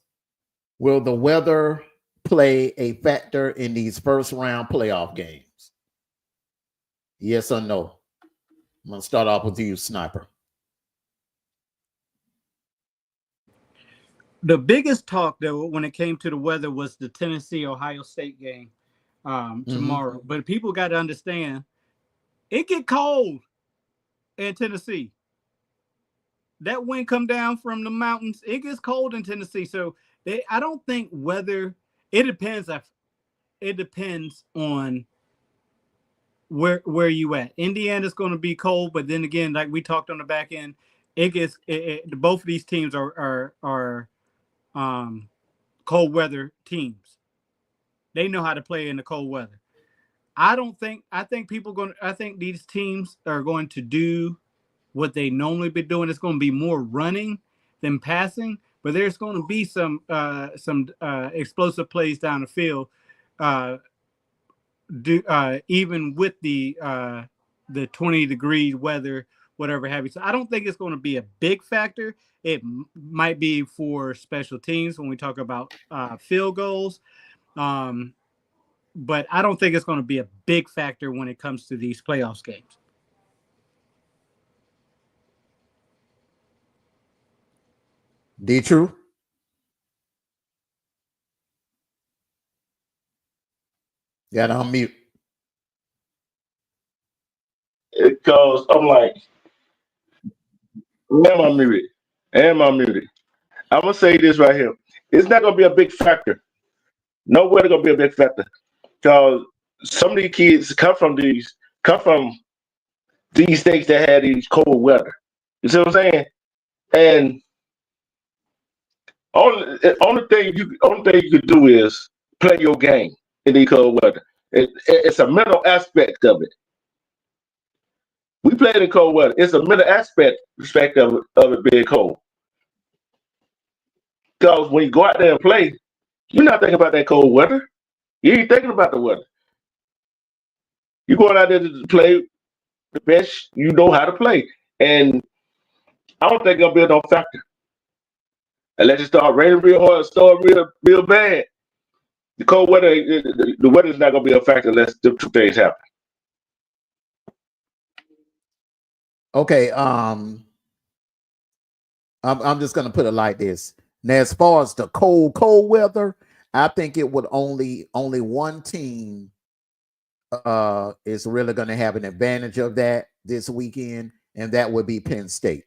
Will the weather play a factor in these first round playoff games? Yes or no? I'm gonna start off with you, Sniper. The biggest talk though when it came to the weather was the Tennessee-Ohio State game tomorrow. But people got to understand, it get cold in Tennessee. That wind come down from the mountains. It gets cold in Tennessee. So I don't think weather. It depends. It depends on where you at. Indiana's going to be cold, but then again, like we talked on the back end, it gets. Both of these teams are cold weather teams. They know how to play in the cold weather. I think these teams are going to do what they normally be doing. It's going to be more running than passing, but there's going to be some explosive plays down the field. Even with the 20-degree weather, whatever have you. So I don't think it's going to be a big factor. It might be for special teams when we talk about field goals. But I don't think it's going to be a big factor when it comes to these playoffs games. D-True? Yeah, I'm mute. Because I'm like, am I muted? Am I muted? I'm going to say this right here. It's not going to be a big factor. Nowhere going to be a big factor. Because some of these kids come from these states that had these cold weather. You see what I'm saying? And only thing you could do is play your game in the cold weather. It's a mental aspect of it. We played in cold weather. It's a mental aspect of it being cold. Because when you go out there and play, you're not thinking about that cold weather. You ain't thinking about the weather. You're going out there to play the best you know how to play. And I don't think it'll be no factor. Unless it start raining real hard, start real bad. The cold weather, the weather's not going to be a factor unless the two things happen. Okay, I'm just going to put it like this. Now, as far as the cold weather, I think it would only one team is really going to have an advantage of that this weekend, and that would be Penn State.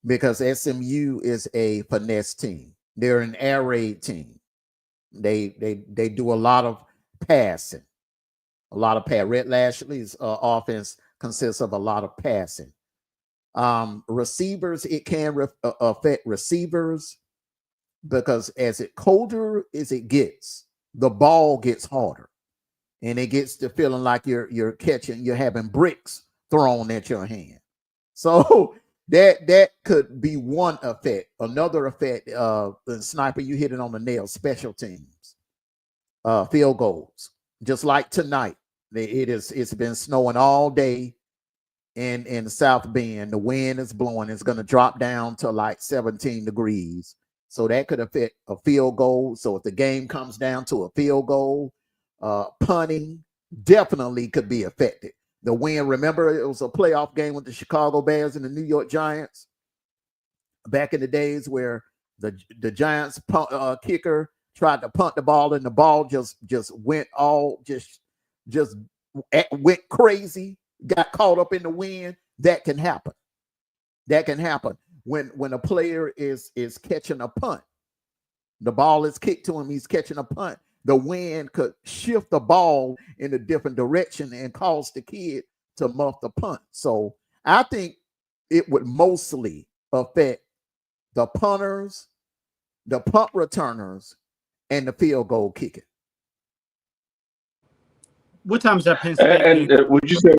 Because SMU is a finesse team. They're an air raid team. They do a lot of passing. Red Lashley's offense consists of a lot of passing. Receivers, it can affect receivers because as it colder as it gets, the ball gets harder, and it gets to feeling like you're having bricks thrown at your hand. So that could be one effect. Another effect, the sniper, you hit it on the nail. Special teams, field goals, just like tonight. It's been snowing all day in South Bend. The wind is blowing. It's going to drop down to like 17 degrees. So that could affect a field goal. So if the game comes down to a field goal, punting definitely could be affected. The wind, remember, it was a playoff game with the Chicago Bears and the New York Giants back in the days where the Giants kicker tried to punt the ball and the ball just went went crazy, got caught up in the wind. That can happen. When a player is catching a punt, the ball is kicked to him, he's catching a punt. The wind could shift the ball in a different direction and cause the kid to muff the punt. So I think it would mostly affect the punters, the punt returners, and the field goal kicker. What time is that Penn State game? And would you say?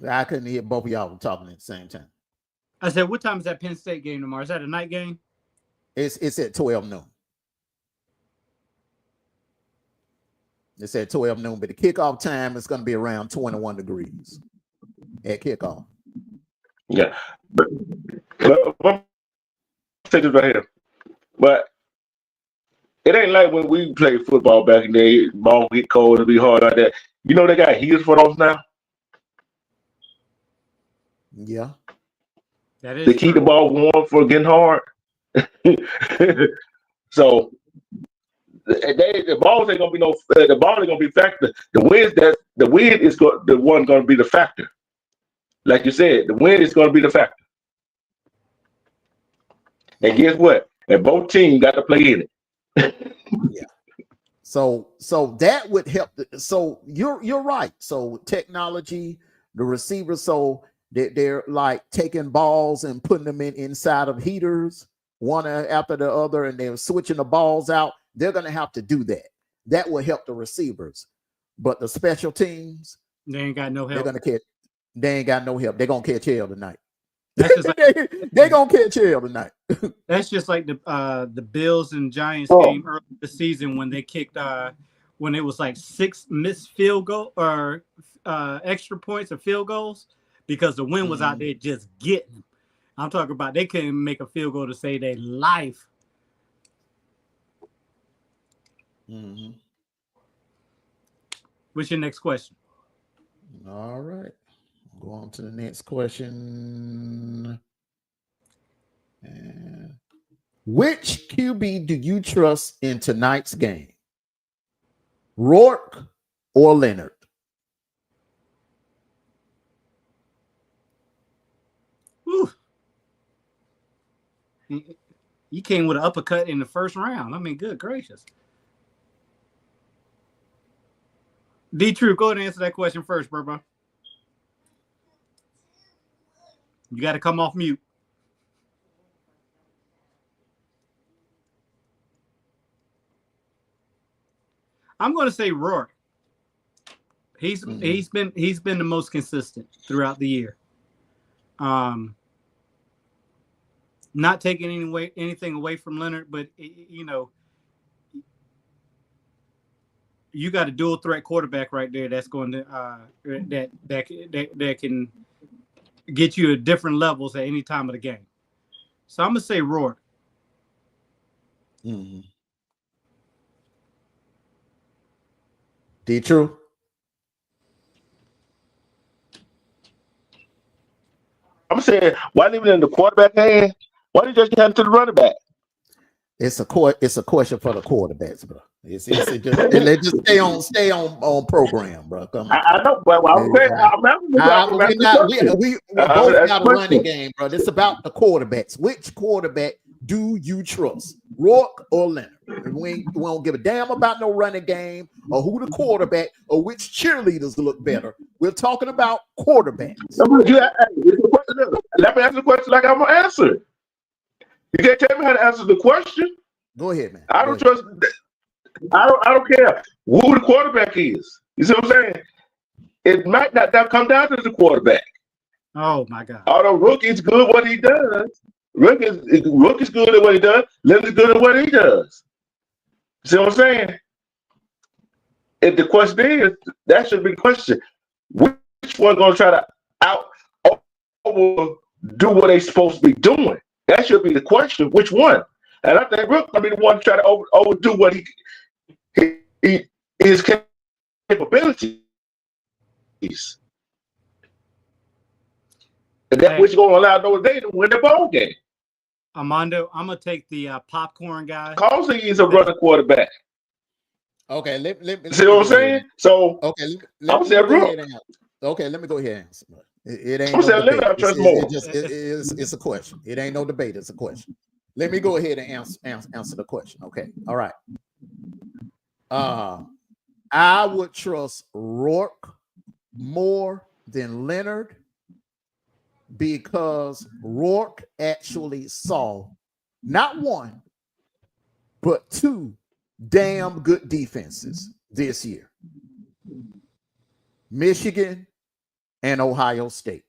I couldn't hear both of y'all talking at the same time. I said, what time is that Penn State game tomorrow? Is that a night game? It's at 12 noon. It's at 12 noon, but the kickoff time is going to be around 21 degrees at kickoff. Yeah. But take this right here. But it ain't like when we played football back in the day, ball get cold and be hard like that. You know they got heaters for those now? Yeah. That is to keep the ball warm for getting hard. So the balls ain't gonna be the ball ain't gonna be factor. The wind is the one gonna be the factor. Like you said, the wind is gonna be the factor. And guess what? And both teams got to play in it. Yeah. So that would help. So you're right. So technology, the receivers, so they're like taking balls and putting them inside of heaters, one after the other, and they're switching the balls out. They're going to have to do that. That will help the receivers. But the special teams, they ain't got no help. They're going to catch. They ain't got no help. They're going to catch hell tonight. That's just like, they're going to catch hell tonight. That's just like the Bills and Giants game early this season when they kicked when it was like 6 missed field goal or extra points or field goals because the wind was out there just getting them. I'm talking about they couldn't make a field goal to save their life. What's your next question? All right. Go on to the next question. Which QB do you trust in tonight's game? Rourke or Leonard? Whew. You came with an uppercut in the first round. I mean, good gracious. D-True, go ahead and answer that question first, bro. You got to come off mute. I'm going to say Rourke. He's been the most consistent throughout the year. Not taking anything away from Leonard, but you got a dual threat quarterback right there that's going to that can get you at different levels at any time of the game. So I'm gonna say Rourke. D-True? I'm saying, why leave it in the quarterback hand? Why don't you just hand it to the running back? It's a question for the quarterbacks, bro. It's just stay on program, bro. Come on. I know, but we both got a running game, bro. It's about the quarterbacks. Which quarterback do you trust, Rourke or Leonard? We won't give a damn about no running game or who the quarterback or which cheerleaders look better. We're talking about quarterbacks. Let me answer the question like I'm gonna answer. You can't tell me how to answer the question. Go ahead, man. I don't trust. I don't care who the quarterback is. You see what I'm saying? It might not come down to the quarterback. Oh my God! Although Rookie's good at what he does, Rookie's good at what he does. Leonard's good at what he does. You see what I'm saying? If the question is, that should be the question: which one gonna try to do what they supposed to be doing? That should be the question. Which one? And I think Rook gonna be the one to try to overdo what his capabilities. And that's which gonna allow Notre Dame to win the ball game. Armondo, I'm gonna take the popcorn guy. Cause he is a running quarterback. Okay, let see what I'm saying? So okay, let me go ahead and answer. It ain't no debate. It's a question. It ain't no debate. It's a question. Let me go ahead and answer the question. Okay. All right. I would trust Rourke more than Leonard because Rourke actually saw not one, but 2 damn good defenses this year. Michigan and Ohio State.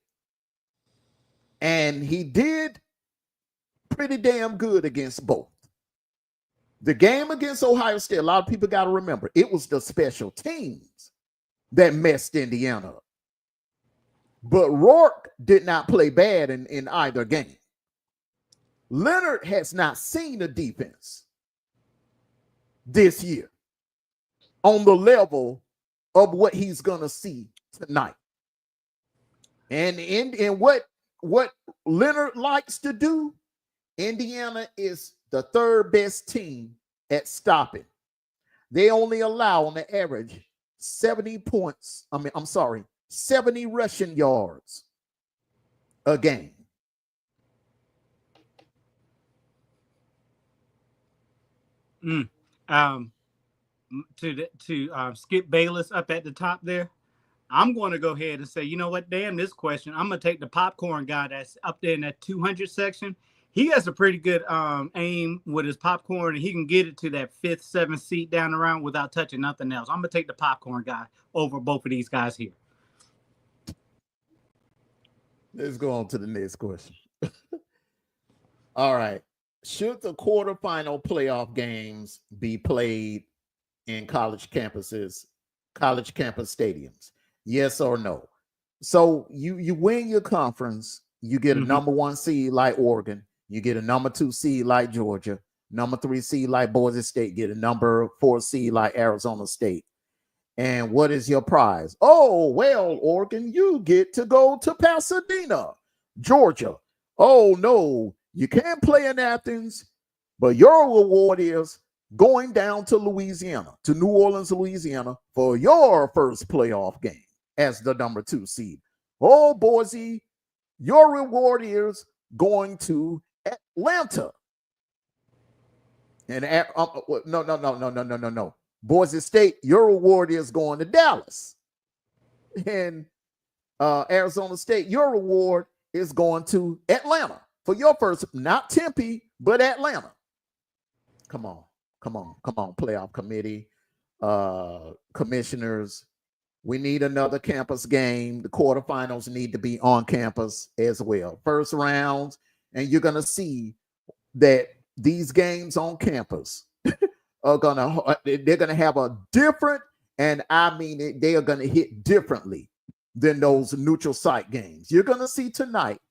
And he did pretty damn good against both. The game against Ohio State, a lot of people got to remember, it was the special teams that messed Indiana up. But Rourke did not play bad in either game. Leonard has not seen a defense this year on the level of what he's going to see tonight. And in what what Leonard likes to do, Indiana is the third best team at stopping. They only allow on the average 70 points. 70 rushing yards a game. To Skip Bayless up at the top there, I'm going to go ahead and say, you know what? Damn this question. I'm going to take the popcorn guy that's up there in that 200 section. He has a pretty good aim with his popcorn, and he can get it to that 5th, 7th seat down around without touching nothing else. I'm going to take the popcorn guy over both of these guys here. Let's go on to the next question. All right. Should the quarterfinal playoff games be played in college campus stadiums? Yes or no? So you win your conference, you get a number 1 seed like Oregon, you get a number 2 seed like Georgia, number 3 seed like Boise State, get a number 4 seed like Arizona State. And what is your prize? Oh, well, Oregon, you get to go to Pasadena, Georgia. Oh, no, you can't play in Athens, but your reward is going down to Louisiana, to New Orleans, Louisiana, for your first playoff game as the number 2 seed. Oh, Boise, your reward is going to Atlanta. And no. Boise State, your reward is going to Dallas. And Arizona State, your reward is going to Atlanta for your first, not Tempe, but Atlanta. Come on, playoff committee, commissioners. We need another campus game. The quarterfinals need to be on campus as well. First rounds, and you're going to see that these games on campus they're gonna have a different, and I mean they are gonna hit differently than those neutral site games. You're gonna see tonight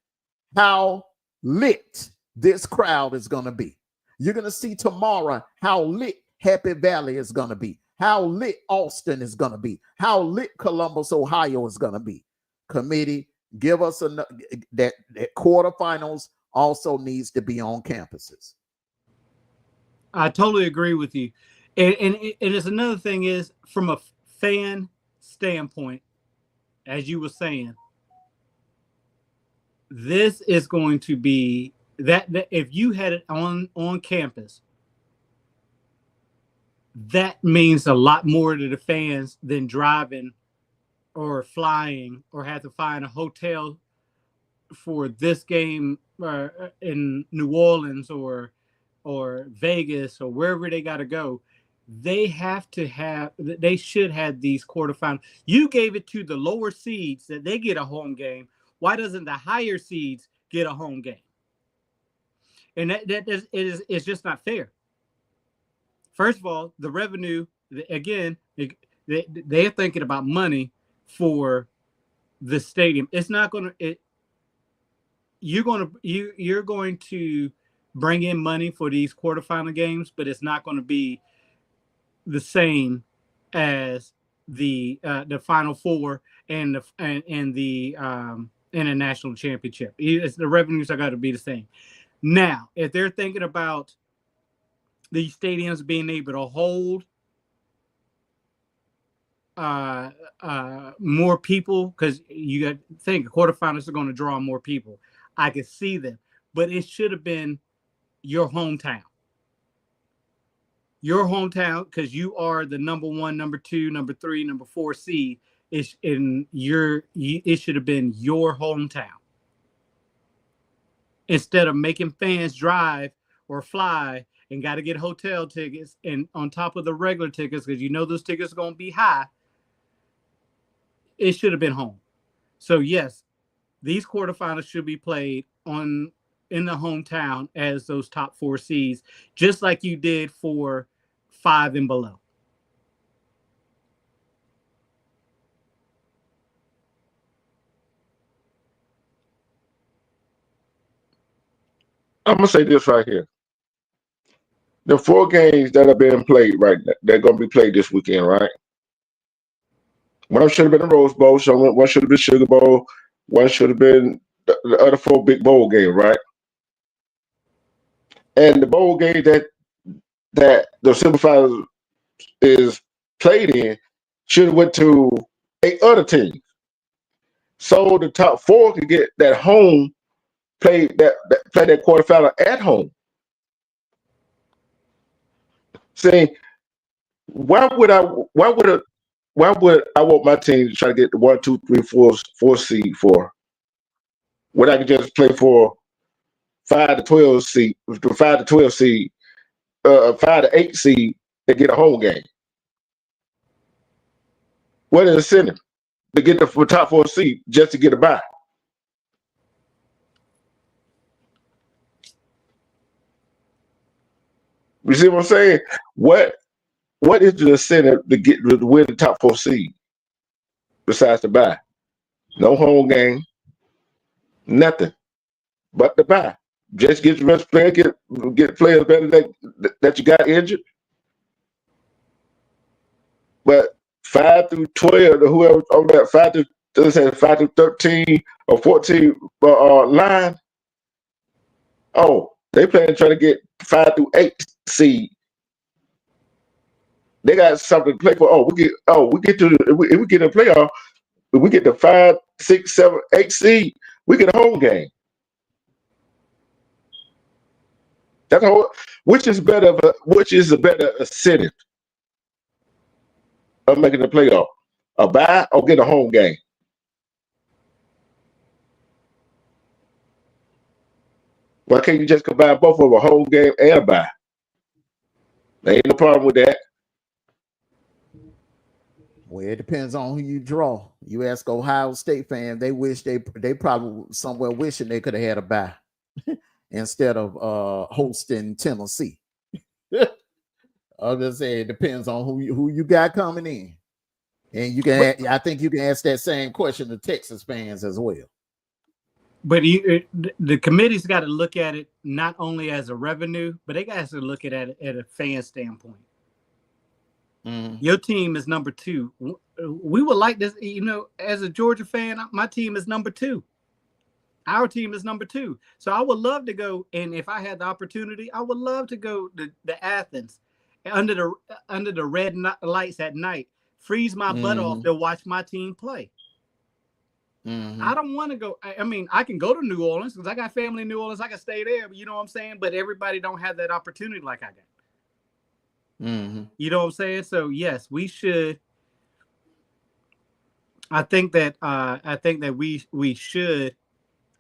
how lit this crowd is gonna be. You're gonna see tomorrow how lit Happy Valley is gonna be, how lit Austin is gonna be, how lit Columbus, Ohio is gonna be. Committee, give us that quarterfinals also needs to be on campuses. I totally agree with you. And it's another thing is, from a fan standpoint, as you were saying, this is going to be that if you had it on campus, that means a lot more to the fans than driving or flying or have to find a hotel for this game in New Orleans or Vegas or wherever they got to go. They should have these quarterfinals. You gave it to the lower seeds that they get a home game. Why doesn't the higher seeds get a home game? And it's just not fair. First of all, the revenue, again, they're thinking about money for the stadium. It's not going to, you're going to bring in money for these quarterfinal games, but it's not going to be the same as the Final Four and the international championship. The revenues are going to be the same. Now, if they're thinking about these stadiums being able to hold more people, because you got to think quarterfinals are going to draw more people. I could see them, but it should have been your hometown. Your hometown, because you are the number 1, number 2, number 3, number 4 seed. It should have been your hometown. Instead of making fans drive or fly and got to get hotel tickets and on top of the regular tickets, because you know those tickets are going to be high, it should have been home. So yes, these quarterfinals should be played in the hometown as those top 4 seeds, just like you did for 5 and below. I'm gonna say this right here. The 4 games that are being played right now, they're gonna be played this weekend, right? One should have been the Rose Bowl, one should have been Sugar Bowl, one should have been the other 4 big bowl games, right? And the bowl game that the semifinals is played in should have went to 8 other teams, so the top 4 could get that home play that quarterfinal at home. Saying, why would I want my team to try to get the 1, 2, 3, 4 seed for when I could just play for 5 to 12 seed, 5 to 12 seed, 5 to 8 seed and get a home game? What is the incentive to get the top 4 seed just to get a bye? You see what I'm saying? What is the incentive to win the top 4 seed besides the bye? No home game, nothing but the bye. Just get the best player, get players better that you got injured. But 5 through 12, or whoever on that 5 through 13 or 14 line, they plan trying to get 5 through 8 seed. They got something to play for. We get if we get in the playoff, if we get the 5, 6, 7, 8 seed, we get a home game. That's which is a better incentive of making the playoff? A bye or get a home game? Why can't you just combine both of a home game and a bye? There ain't no problem with that. Well, it depends on who you draw. You ask Ohio State fans, they wish they probably somewhere wishing they could have had a bye instead of hosting Tennessee. I'll just say it depends on who you got coming in, and I think you can ask that same question to Texas fans as well. But the committee's got to look at it not only as a revenue, but they got to look at it at a fan standpoint. Your team is number 2. We would like this, as a Georgia fan, my team is number 2. Our team is number 2. So I would love to go, and if I had the opportunity, I would love to go to Athens under the red lights at night, freeze my butt off to watch my team play. I don't want to go. I mean, I can go to New Orleans because I got family in New Orleans. I can stay there, you know what I'm saying? But everybody don't have that opportunity like I got. You know what I'm saying? So yes, we should. I think that we should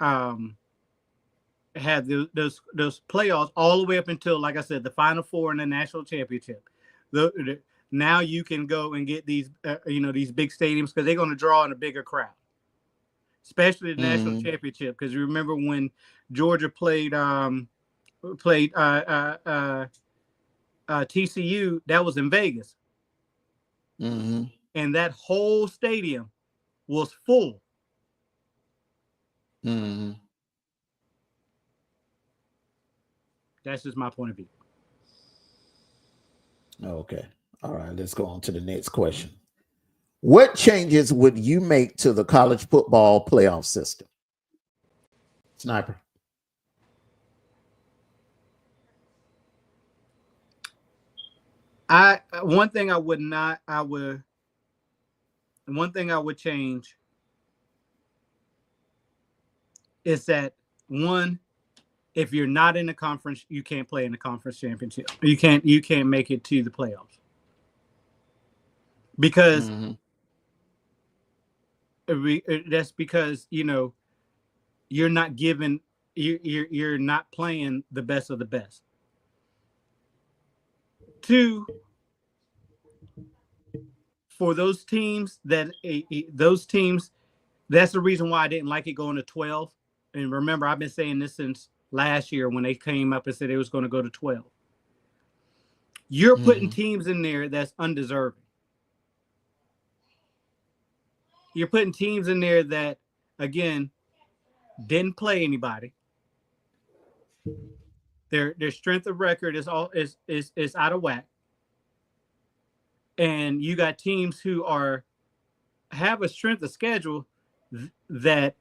have those playoffs all the way up until, like I said, the Final Four and the national championship. Now you can go and get these these big stadiums because they're going to draw in a bigger crowd, especially the national championship. Because you remember when Georgia played TCU, that was in Vegas, and that whole stadium was full. That's just my point of view. Okay. All right. Let's go on to the next question. What changes would you make to the college football playoff system? Sniper. One thing I would change is that, one, if you're not in the conference, you can't play in the conference championship. You can't make it to the playoffs because that's because you're not given you're not playing the best of the best. 2, for those teams that's the reason why I didn't like it going to 12. And remember, I've been saying this since last year when they came up and said it was going to go to 12. You're putting teams in there that's undeserving. You're putting teams in there that, again, didn't play anybody. Their strength of record is out of whack. And you got teams who have a strength of schedule that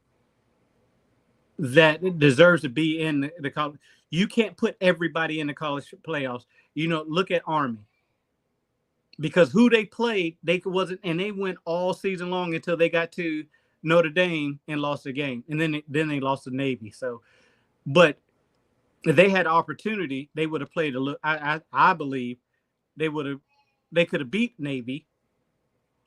that deserves to be in the college. You can't put everybody in the college playoffs. Look at Army. Because who they played, they went all season long until they got to Notre Dame and lost the game, and then they lost to Navy. So, but if they had opportunity, they would have played a little. I believe they could have beat Navy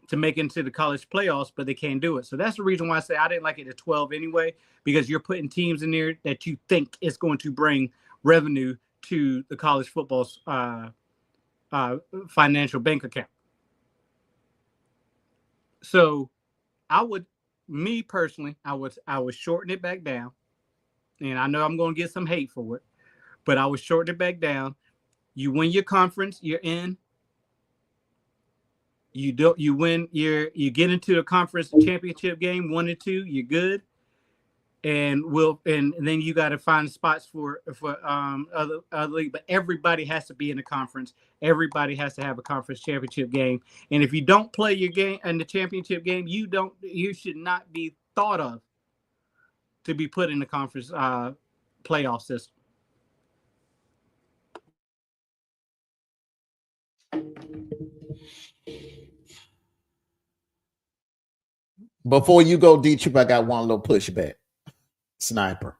to make it into the college playoffs, but they can't do it. So that's the reason why I say I didn't like it at 12 anyway, because you're putting teams in there that you think is going to bring revenue to the college football's financial bank account. So me personally, I would shorten it back down. And I know I'm going to get some hate for it, but I would shorten it back down. You win your conference, you're in. You get into a conference championship game 1 and 2, you're good. And then you got to find spots for other league, but everybody has to be in the conference. Everybody has to have a conference championship game. And if you don't play your game in the championship game, you should not be thought of to be put in the conference playoff system. Before you go, D-Trip, I got one little pushback. Sniper.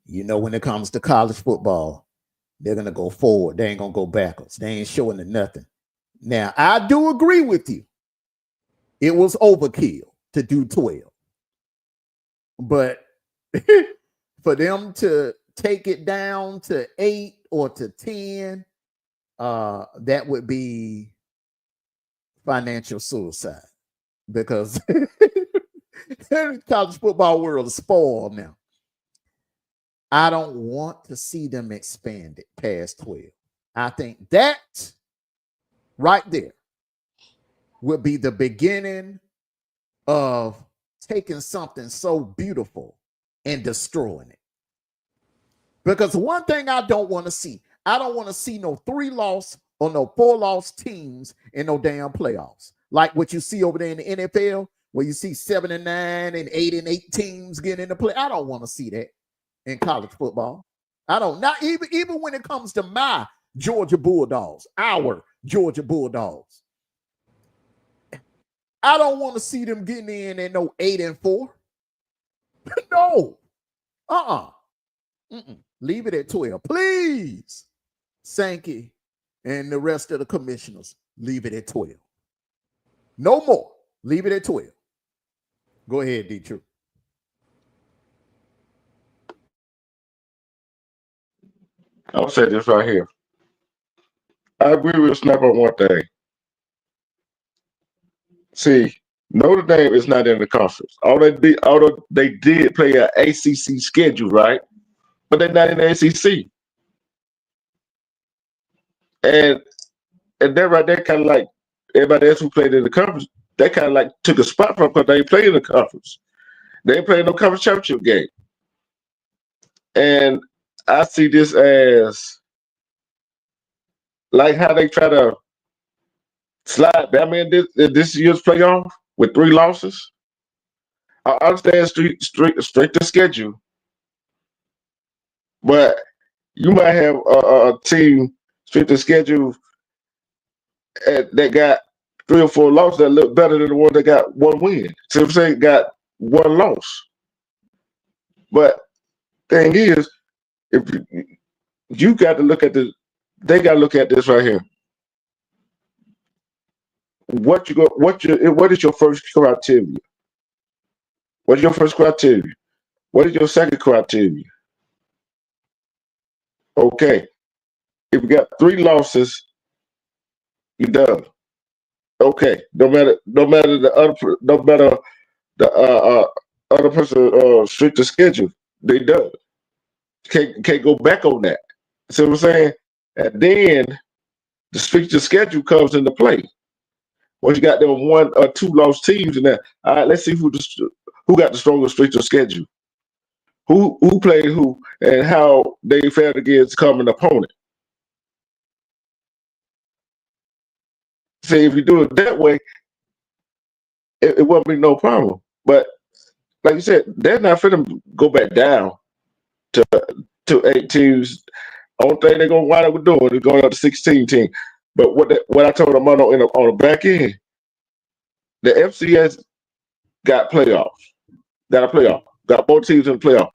When it comes to college football, they're going to go forward. They ain't going to go backwards. They ain't showing them nothing. Now, I do agree with you. It was overkill to do 12. But for them to take it down to 8 or to 10, that would be financial suicide, because the college football world is spoiled now. I don't want to see them expand it past 12. I think that right there would be the beginning of taking something so beautiful and destroying it. Because one thing I don't want to see, I don't want to see no 3-loss or no 4-loss teams in no damn playoffs. Like what you see over there in the NFL, where you see 7-9 and 8-8 teams getting in the play. I don't want to see that in college football. Not even when it comes to my Georgia Bulldogs, our Georgia Bulldogs. I don't want to see them getting in at no 8-4. No. Leave it at 12. Please. Sankey and the rest of the commissioners, leave it at 12. No more. Leave it at 12. Go ahead, D-True. I'll say this right here. I agree with Snap on one thing. See, Notre Dame is not in the conference. Although they did play an ACC schedule, right? But they're not in the ACC. And that right there kind of like everybody else who played in the conference, they kind of like took a spot from because they ain't played in the conference. They ain't played no conference championship game. And I see this as like how they try to slide Batman this year's playoff with 3 losses. I understand straight schedule, but you might have a team straight to schedule that got 3 or 4 losses that look better than the one that got 1 win. So I'm saying got 1 loss. But thing is, if you got to look at they got to look at this right here. What is your first criteria? What is your first criteria? What is your second criteria? Okay, if you got 3 losses, you're done. Okay, no matter the other person strict the schedule, they done. Can't go back on that. See what I'm saying? And then the stricter schedule comes into play. Once you got them 1 or 2 lost teams in there, all right, let's see who got the strongest stricter schedule. Who played who and how they fared against common opponent. See, if you do it that way, it won't be no problem. But like you said, they're not finna go back down to 8 teams. Only thing they're gonna wind up doing is going up to 16 teams. But what I told Armondo on the back end, the FCS got playoffs, got a playoff, got 4 teams in the playoff.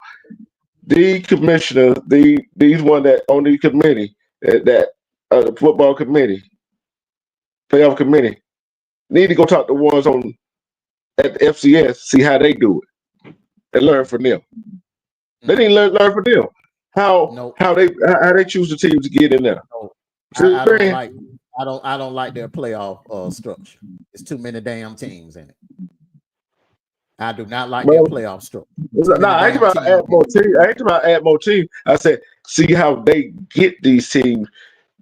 The commissioner, these one that on the committee, that the football committee, playoff committee, need to go talk to ones on at the FCS, see how they do it, and learn from them. They didn't learn from them how they choose the teams to get in there. No, I don't like their playoff structure. It's too many damn teams in it. I do not like their playoff structure. I ain't about to add more teams. I ain't about to add more teams. I said, see how they get these teams.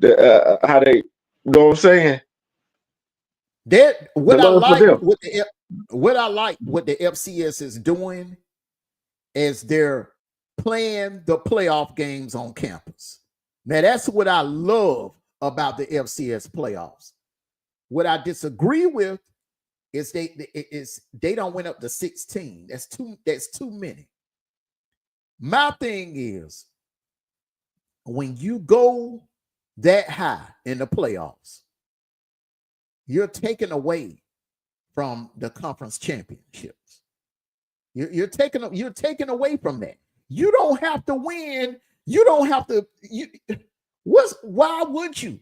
How they, you know what I'm saying? What I like what the FCS is doing is they're playing the playoff games on campus. Now that's what I love about the FCS playoffs. What I disagree with is they don't went up to 16. That's too many. My thing is, when you go that high in the playoffs, you're taking away from the conference championships. You're taking away from that. You don't have to win. You don't have to. Why would you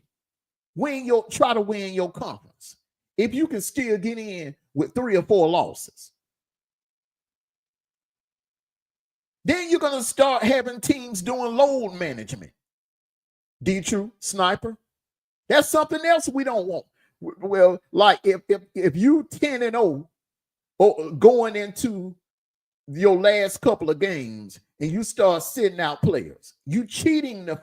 try to win your conference if you can still get in with 3 or 4 losses? Then you're gonna start having teams doing load management. D-True, Sniper. That's something else we don't want. Well, like if you 10-0 or going into your last couple of games and you start sitting out players, you cheating the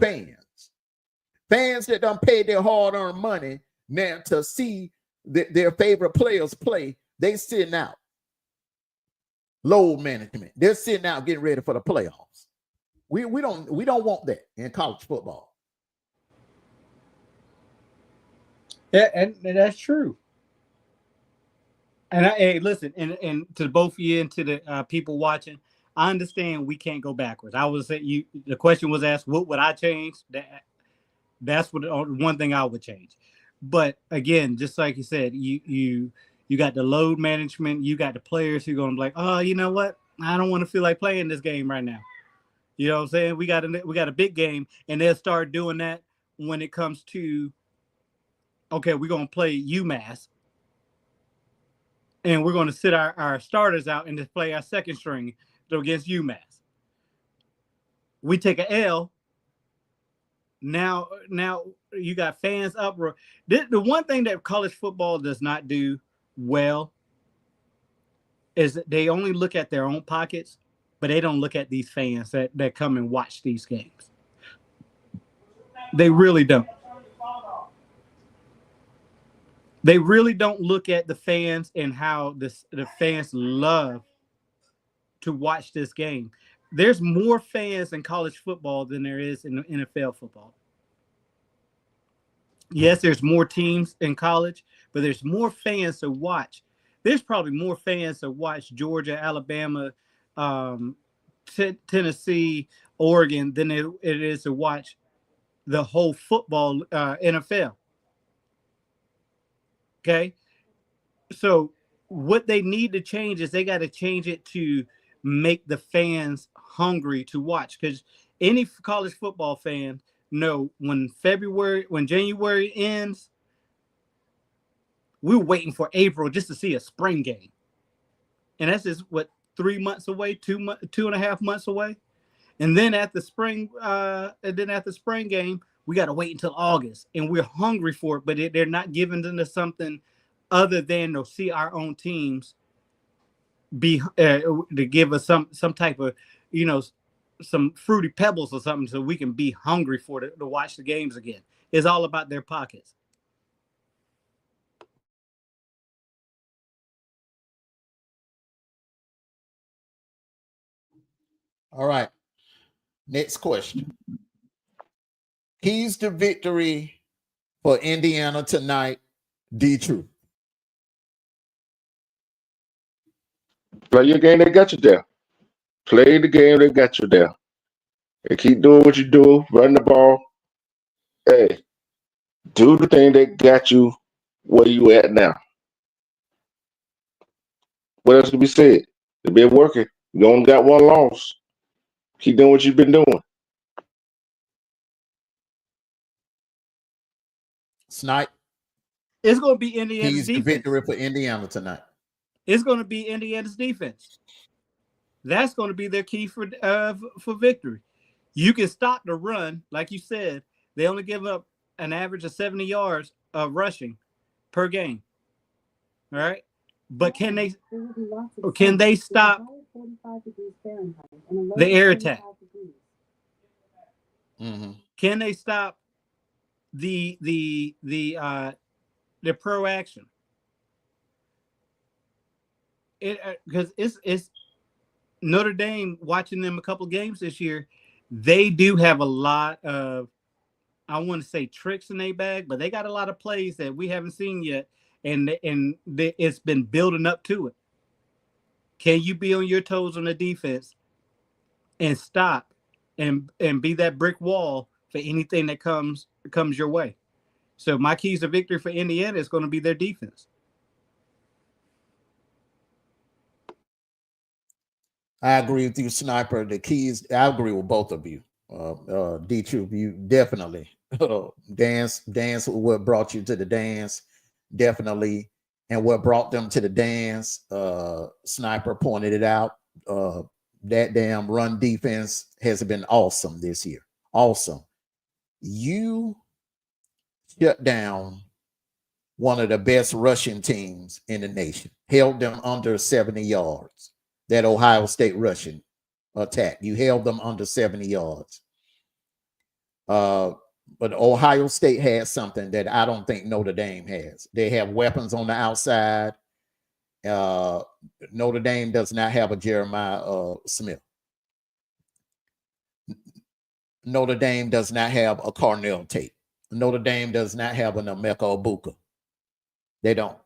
fans that done paid their hard-earned money now to see their favorite players play. They sitting out. Load management. They're sitting out getting ready for the playoffs. We don't want that in college football. Yeah, and that's true. And hey, listen, and to both of you and to the people watching, I understand we can't go backwards. I was saying the question was asked, what would I change? That's what one thing I would change. But again, just like you said, you got the load management, you got the players who are going to be like, oh, you know what? I don't want to feel like playing this game right now. You know what I'm saying? We got a big game, and they'll start doing that when it comes to, okay, we're going to play UMass, and we're going to sit our starters out and just play our second string against UMass. We take an L. Now you got fans uproar. The one thing that college football does not do well is that they only look at their own pockets, but they don't look at these fans that come and watch these games. They really don't. They really don't look at the fans and how the fans love to watch this game. There's more fans in college football than there is in NFL football. Yes, there's more teams in college, but there's more fans to watch. There's probably more fans to watch Georgia, Alabama, Tennessee, Oregon than it is to watch the whole football NFL. Okay? So what they need to change is they got to change it to make the fans hungry to watch, because any college football fan know when January ends, we're waiting for April just to see a spring game. And that's just 3 months away, 2.5 months away. And then at the spring game, we got to wait until August, and we're hungry for it, but they're not giving us something other than to see our own teams be to give us some type of, some fruity pebbles or something so we can be hungry for it to watch the games again. It's all about their pockets. All right. Next question. Keys to victory for Indiana tonight, D-True. Play your game that got you there. Play the game that got you there. And keep doing what you do. Run the ball. Hey, do the thing that got you where you at now. What else can be said? It's been working. You only got one loss. Keep doing what you've been doing. Snipe. It's going to be Indiana's Keys to defense. victory for Indiana tonight. It's going to be Indiana's defense. That's going to be their key for victory. You can stop the run, like you said. They only give up an average of 70 yards of rushing per game. All right, but can they stop the air attack? Mm-hmm. Can they stop the pro action? Because it's Notre Dame, watching them a couple games this year, they do have a lot of, I want to say, tricks in their bag, but they got a lot of plays that we haven't seen yet, and it's been building up to it. Can you be on your toes on the defense and stop and be that brick wall for anything that comes your way? So my keys to victory for Indiana is going to be their defense. I agree with you, Sniper. The keys, I agree with both of you. D-Troop, you definitely dance what brought you to the dance, definitely. And what brought them to the dance, Sniper pointed it out. That damn run defense has been awesome this year. Awesome. You shut down one of the best rushing teams in the nation, held them under 70 yards. That Ohio State rushing attack. You held them under 70 yards. But Ohio State has something that I don't think Notre Dame has. They have weapons on the outside. Notre Dame does not have a Jeremiah Smith. Notre Dame does not have a Carnell Tate. Notre Dame does not have an Emeka Ibuka. They don't.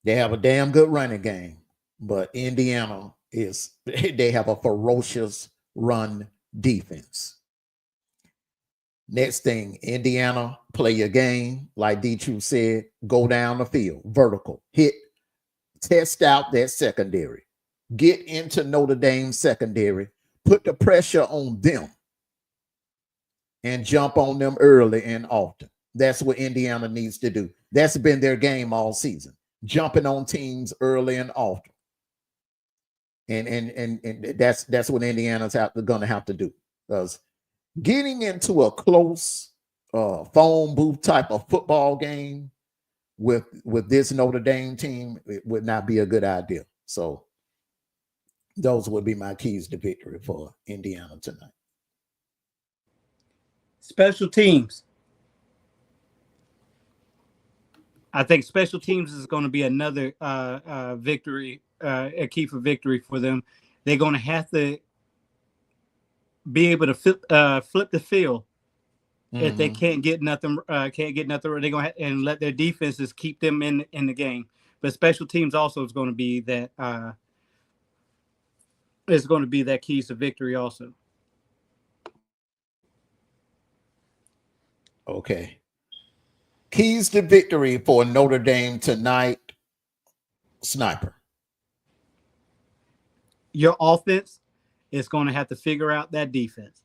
They have a damn good running game. But Indiana they have a ferocious run defense. Next thing, Indiana, play your game. Like D-True said, go down the field, vertical, hit, test out that secondary. Get into Notre Dame secondary, put the pressure on them, and jump on them early and often. That's what Indiana needs to do. That's been their game all season, jumping on teams early and often. And that's what Indiana's going to have to do, because getting into a close phone booth type of football game with this Notre Dame team, it would not be a good idea. So those would be my keys to victory for Indiana tonight. Special teams. I think special teams is going to be another victory, a key for victory for them. They're going to have to be able to flip the field. Mm-hmm. If they can't get nothing, they're going to have, and let their defenses keep them in the game. But special teams also is going to be that keys to victory also. Okay. Keys to victory for Notre Dame tonight, Sniper. Your offense is going to have to figure out that defense.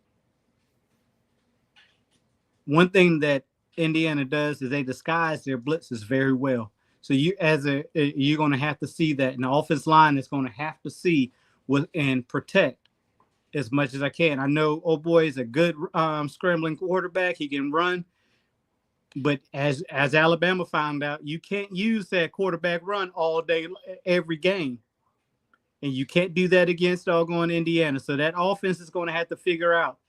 One thing that Indiana does is they disguise their blitzes very well. So you're going to have to see that, and the offense line is going to have to see and protect as much as I can. I know old boy is a good scrambling quarterback. He can run. But as Alabama found out, you can't use that quarterback run all day, every game. And you can't do that against doggone Indiana. So that offense is going to have to figure out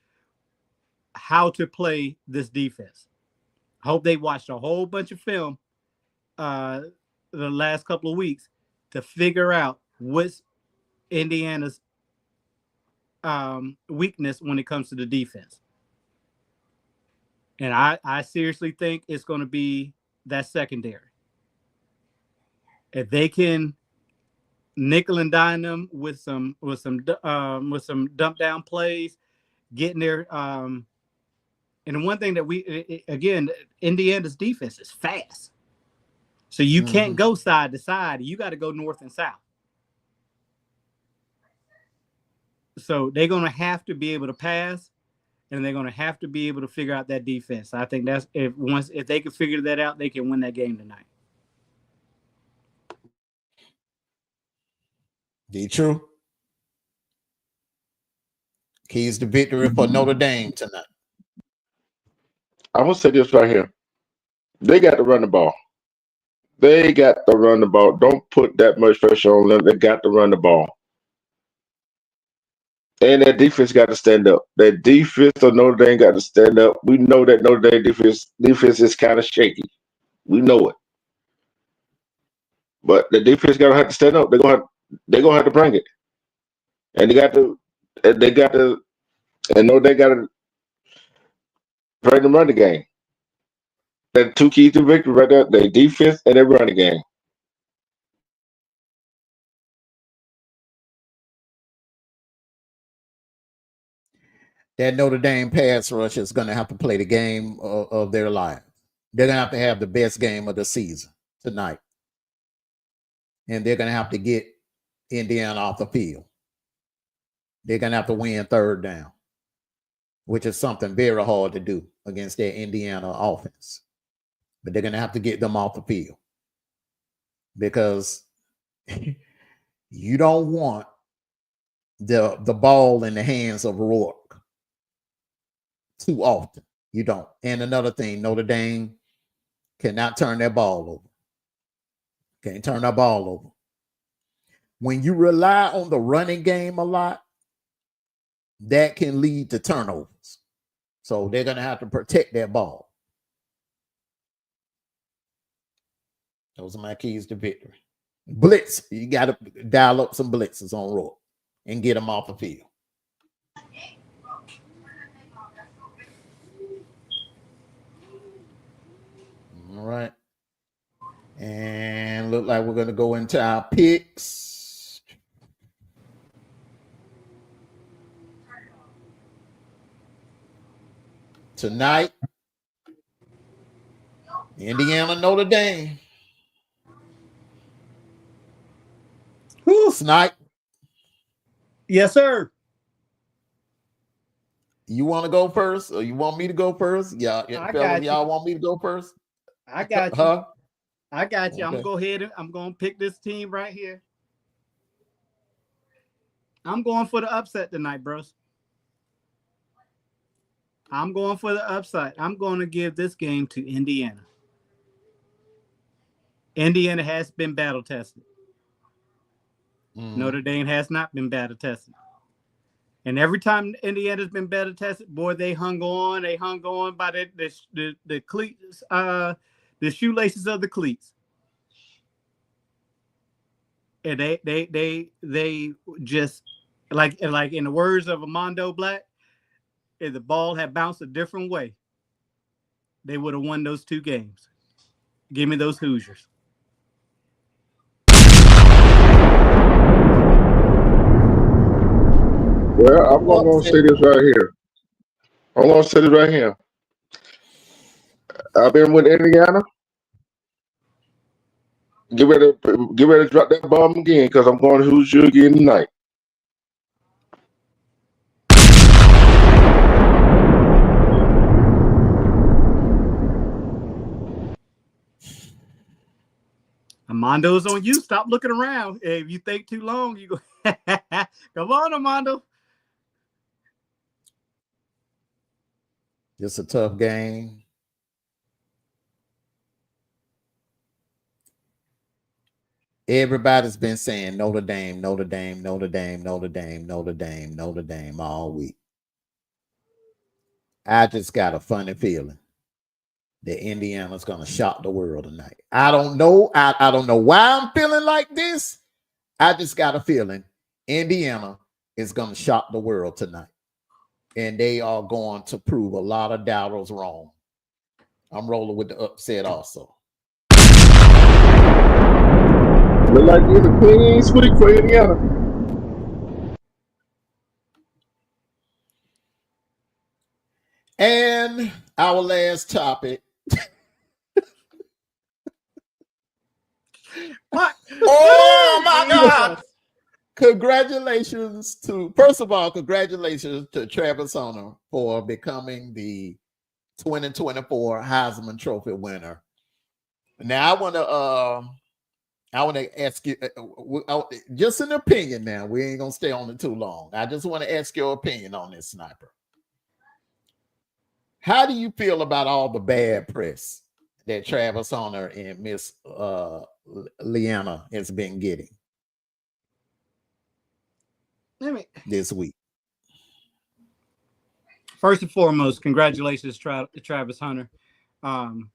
how to play this defense. I hope they watched a whole bunch of film the last couple of weeks to figure out what's Indiana's weakness when it comes to the defense. And I seriously think it's going to be that secondary. If they can nickel and dime them with some dump down plays, getting there. And the one thing that again, Indiana's defense is fast, so you can't go side to side. You got to go north and south. So they're going to have to be able to pass, and they're going to have to be able to figure out that defense. I think that's if they can figure that out, they can win that game tonight. Be true. Keys to victory for Notre Dame tonight. I'm gonna say this right here. They got to run the ball. They got to run the ball. Don't put that much pressure on them. They got to run the ball. And that defense got to stand up. That defense of Notre Dame got to stand up. We know that Notre Dame defense is kind of shaky. We know it. But the defense gotta have to stand up. They're gonna have to bring it. And they got to and know they gotta bring the running game. That's two keys to victory right there. Their defense and their running game. That Notre Dame pass rush is going to have to play the game of their lives. They're going to have the best game of the season tonight. And they're going to have to get Indiana off the field. They're going to have to win third down, which is something very hard to do against their Indiana offense. But they're going to have to get them off the field because you don't want the ball in the hands of Rourke too often. You don't. And another thing, Notre Dame cannot turn their ball over. Can't turn that ball over. When you rely on the running game a lot, that can lead to turnovers. So they're going to have to protect their ball. Those are my keys to victory. Blitz. You got to dial up some blitzes on Rourke and get them off the field. All right. And look like we're going to go into our picks. Tonight, Indiana, Notre Dame. Snipe. Yes, sir. You want to go first, or you want me to go first? Yeah, fellas, y'all want me to go first? I got you. Huh? I got you. Okay. I'm going to go ahead and I'm going to pick this team right here. I'm going for the upset tonight, bros. I'm going for the upside. I'm going to give this game to Indiana. Indiana has been battle tested. Notre Dame has not been battle tested. And every time Indiana's been battle tested, boy, they hung on. They hung on by the cleats, the shoelaces of the cleats. And they just like in the words of Armondo Black, if the ball had bounced a different way, they would have won those two games. Give me those Hoosiers. Well, I'm going to say this right here. I'm going to say this right here. I've been with Indiana. Get ready to drop that bomb again because I'm going to Hoosier again tonight. Armondo's on you. Stop looking around. If you think too long, you go. Come on, Armondo. It's a tough game. Everybody's been saying Notre Dame, Notre Dame, Notre Dame, Notre Dame, Notre Dame, Notre Dame all week. I just got a funny feeling that Indiana's going to shock the world tonight. I don't know. I don't know why I'm feeling like this. I just got a feeling Indiana is going to shock the world tonight. And they are going to prove a lot of doubters wrong. I'm rolling with the upset also. Look like it's a clean sweep for Indiana. And our last topic. What? Oh my God. Congratulations to, first of all, congratulations to Travis Hunter for becoming the 2024 Heisman Trophy winner. Now I want to ask you just an opinion. Now we ain't gonna stay on it too long. I just want to ask your opinion on this, Sniper. How do you feel about all the bad press that Travis Hunter and Miss Leanna has been getting this week? First and foremost, congratulations, Travis Hunter. One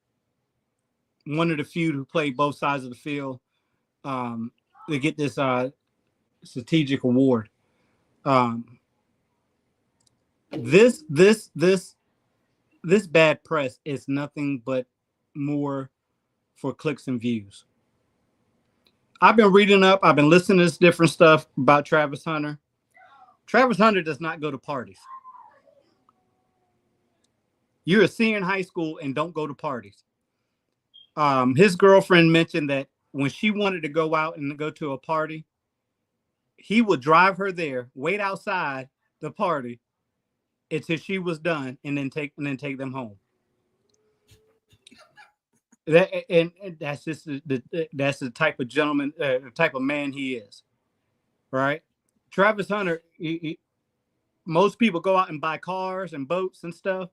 of the few who played both sides of the field. They get this strategic award. This bad press is nothing but more for clicks and views. I've been reading up. I've been listening to this different stuff about Travis Hunter. Travis Hunter does not go to parties. You're a senior in high school and don't go to parties. His girlfriend mentioned that when she wanted to go out and go to a party, he would drive her there, wait outside the party until she was done, and then take them home. That's just that's the type of gentleman, the type of man he is, right? Travis Hunter. Most people go out and buy cars and boats and stuff.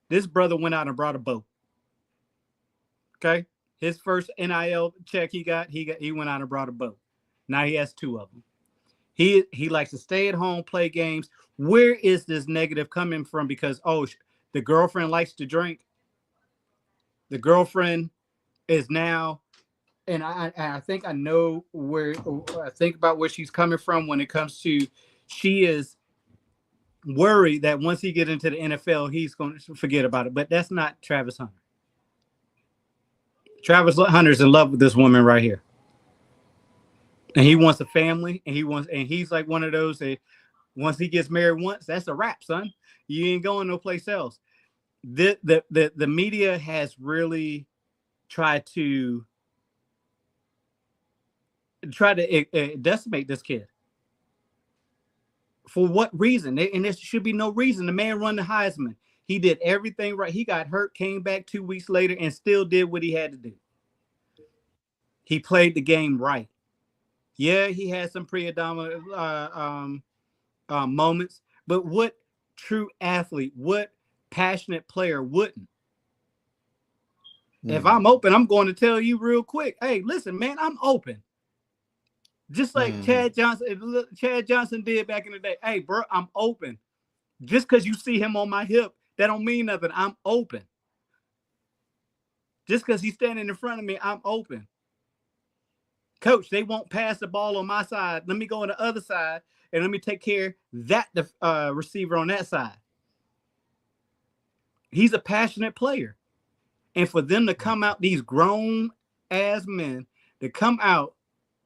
This brother went out and brought a boat. Okay, his first NIL check he went out and brought a boat. Now he has 2 of them. He likes to stay at home, play games. Where is this negative coming from? Because the girlfriend likes to drink. The girlfriend is now, and I think I know where. I think about where she's coming from when it comes to, she is worried that once he get into the NFL, he's going to forget about it. But that's not Travis Hunter. Travis Hunter's in love with this woman right here. And he wants a family, and he's like one of those that once he gets married once, that's a wrap, son. You ain't going no place else. The media has really tried to decimate this kid. For what reason? And there should be no reason. The man run the Heisman. He did everything right. He got hurt, came back 2 weeks later, and still did what he had to do. He played the game right. Yeah, he had some predominant moments, but what true athlete, what passionate player wouldn't? If I'm open, I'm going to tell you real quick. Hey, listen, man, I'm open. Just like Chad Johnson did back in the day. Hey, bro, I'm open. Just because you see him on my hip, that don't mean nothing. I'm open. Just because he's standing in front of me, I'm open. Coach, they won't pass the ball on my side. Let me go on the other side and let me take care of that receiver on that side. He's a passionate player. And for them to come out, these grown-ass men, to come out,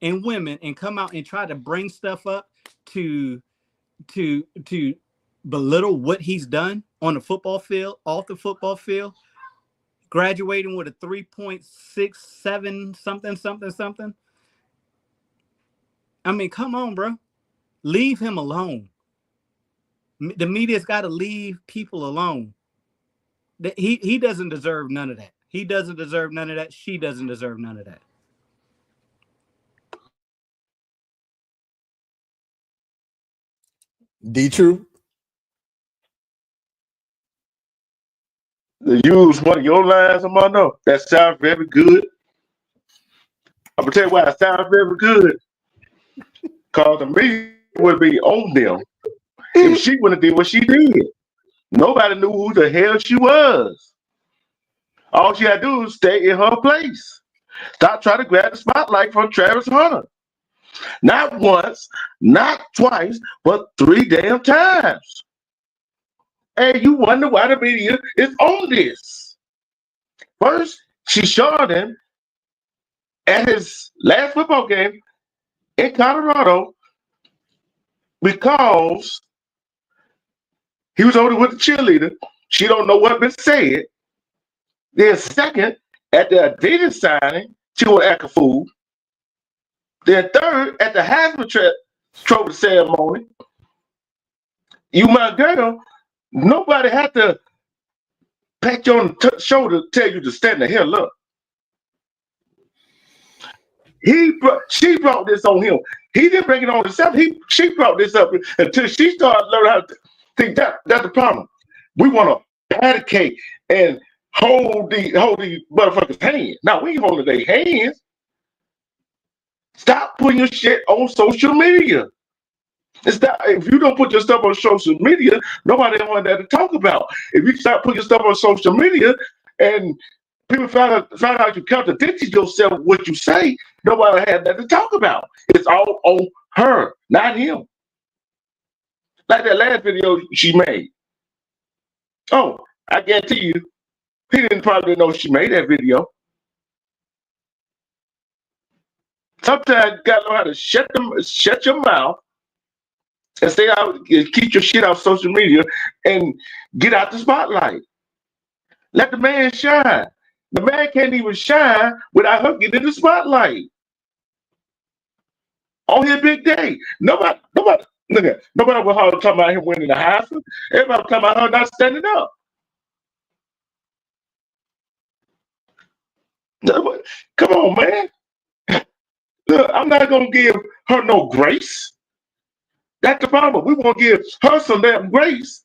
and women, and come out and try to bring stuff up to belittle what he's done on the football field, off the football field, graduating with a 3.67 something. I mean, come on, bro. Leave him alone. The media's got to leave people alone. He doesn't deserve none of that. He doesn't deserve none of that. She doesn't deserve none of that. D-True? To use one of your lines, Armondo, that sounds very good. I'm going to tell you why it sounds very good. Because the media would be on them if she wouldn't have did what she did. Nobody knew who the hell she was. All she had to do was stay in her place. Stop trying to grab the spotlight from Travis Hunter. Not once, not twice, but 3 damn times. And you wonder why the media is on this. First, she showed him at his last football game in Colorado because he was only with the cheerleader. She don't know what been said. Then second, at the Adidas signing, she was acting a fool. Then third, at the Heisman Trophy ceremony, you my girl, nobody had to pat you on the shoulder, tell you to stand the hell up. She brought this on him. He didn't bring it on himself. She brought this up until she started learning how to think that's the problem. We want to pat a cake and hold these motherfuckers' hands. Now we ain't holding their hands. Stop putting your shit on social media. If you don't put your stuff on social media, nobody don't want that to talk about. If you start putting your stuff on social media and people find out you contradicted yourself with what you say, nobody had that to talk about. It's all on her, not him. Like that last video she made. Oh, I guarantee you, he didn't probably know she made that video. Sometimes you gotta know how to shut your mouth and stay out, keep your shit off social media and get out the spotlight. Let the man shine. The man can't even shine without her getting in the spotlight. On his big day. Nobody, look at nobody was hard talking about him winning the Heisman. Everybody was talking about her not standing up. Come on, man. Look, I'm not gonna give her no grace. That's the problem. We want to give her some damn grace.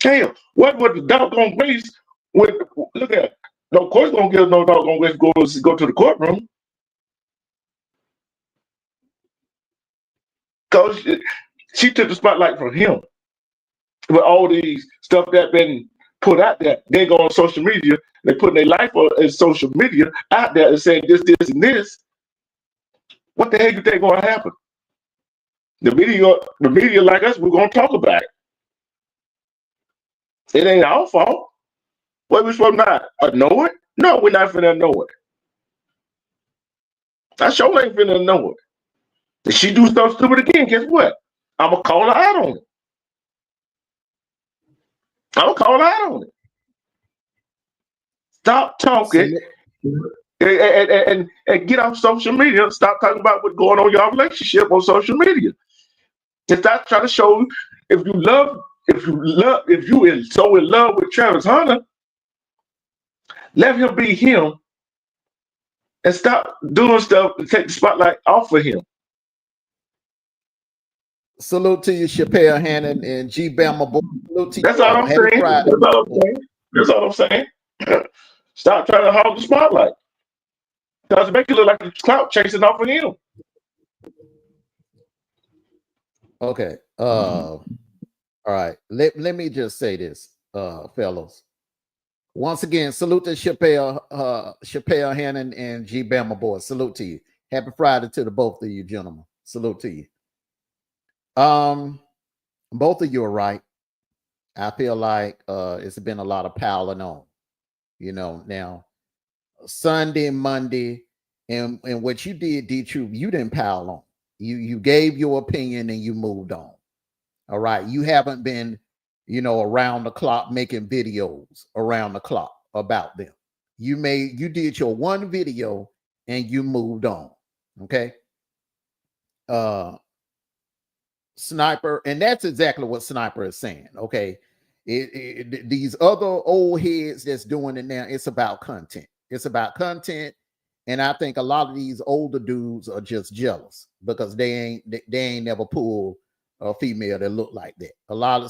Hell, what would the doggone grace when look at it. No court's gonna give no doggone grace go to the courtroom. Because she took the spotlight from him. With all these stuff that been put out there, they go on social media, they putting their life on social media out there and saying this, and this. What the hell you think gonna happen? The media like us, we're gonna talk about it. It ain't our fault. What we supposed to not know it? No, we're not finna know it. I sure ain't finna know it. If she do stuff stupid again, guess what? I'm gonna call her out on it. Stop talking and get off social media. Stop talking about what's going on in your relationship on social media. And stop trying to show if you are so in love with Travis Hunter, let him be him and stop doing stuff to take the spotlight off of him. Salute to you, Chappelle Hannon and G Bama boy. That's all I'm saying. That's all I'm saying. Stop trying to hog the spotlight. Because it makes you look like you're clout chasing off of him. Okay. All right. Let me just say this, fellows. Once again, salute to Chappelle Hannon and G Bama boy. Salute to you. Happy Friday to the both of you gentlemen. Salute to you. Both of you are right. I feel like it's been a lot of piling on. Now Sunday, Monday, and what you did, D-Truth, you didn't pile on. You gave your opinion and you moved on. All right. You haven't been, around the clock making videos around the clock about them. You did your one video and you moved on. Okay. Sniper, and that's exactly what Sniper is saying. Okay. These other old heads that's doing it now, it's about content. It's about content. And I think a lot of these older dudes are just jealous because they ain't never pulled a female that look like that.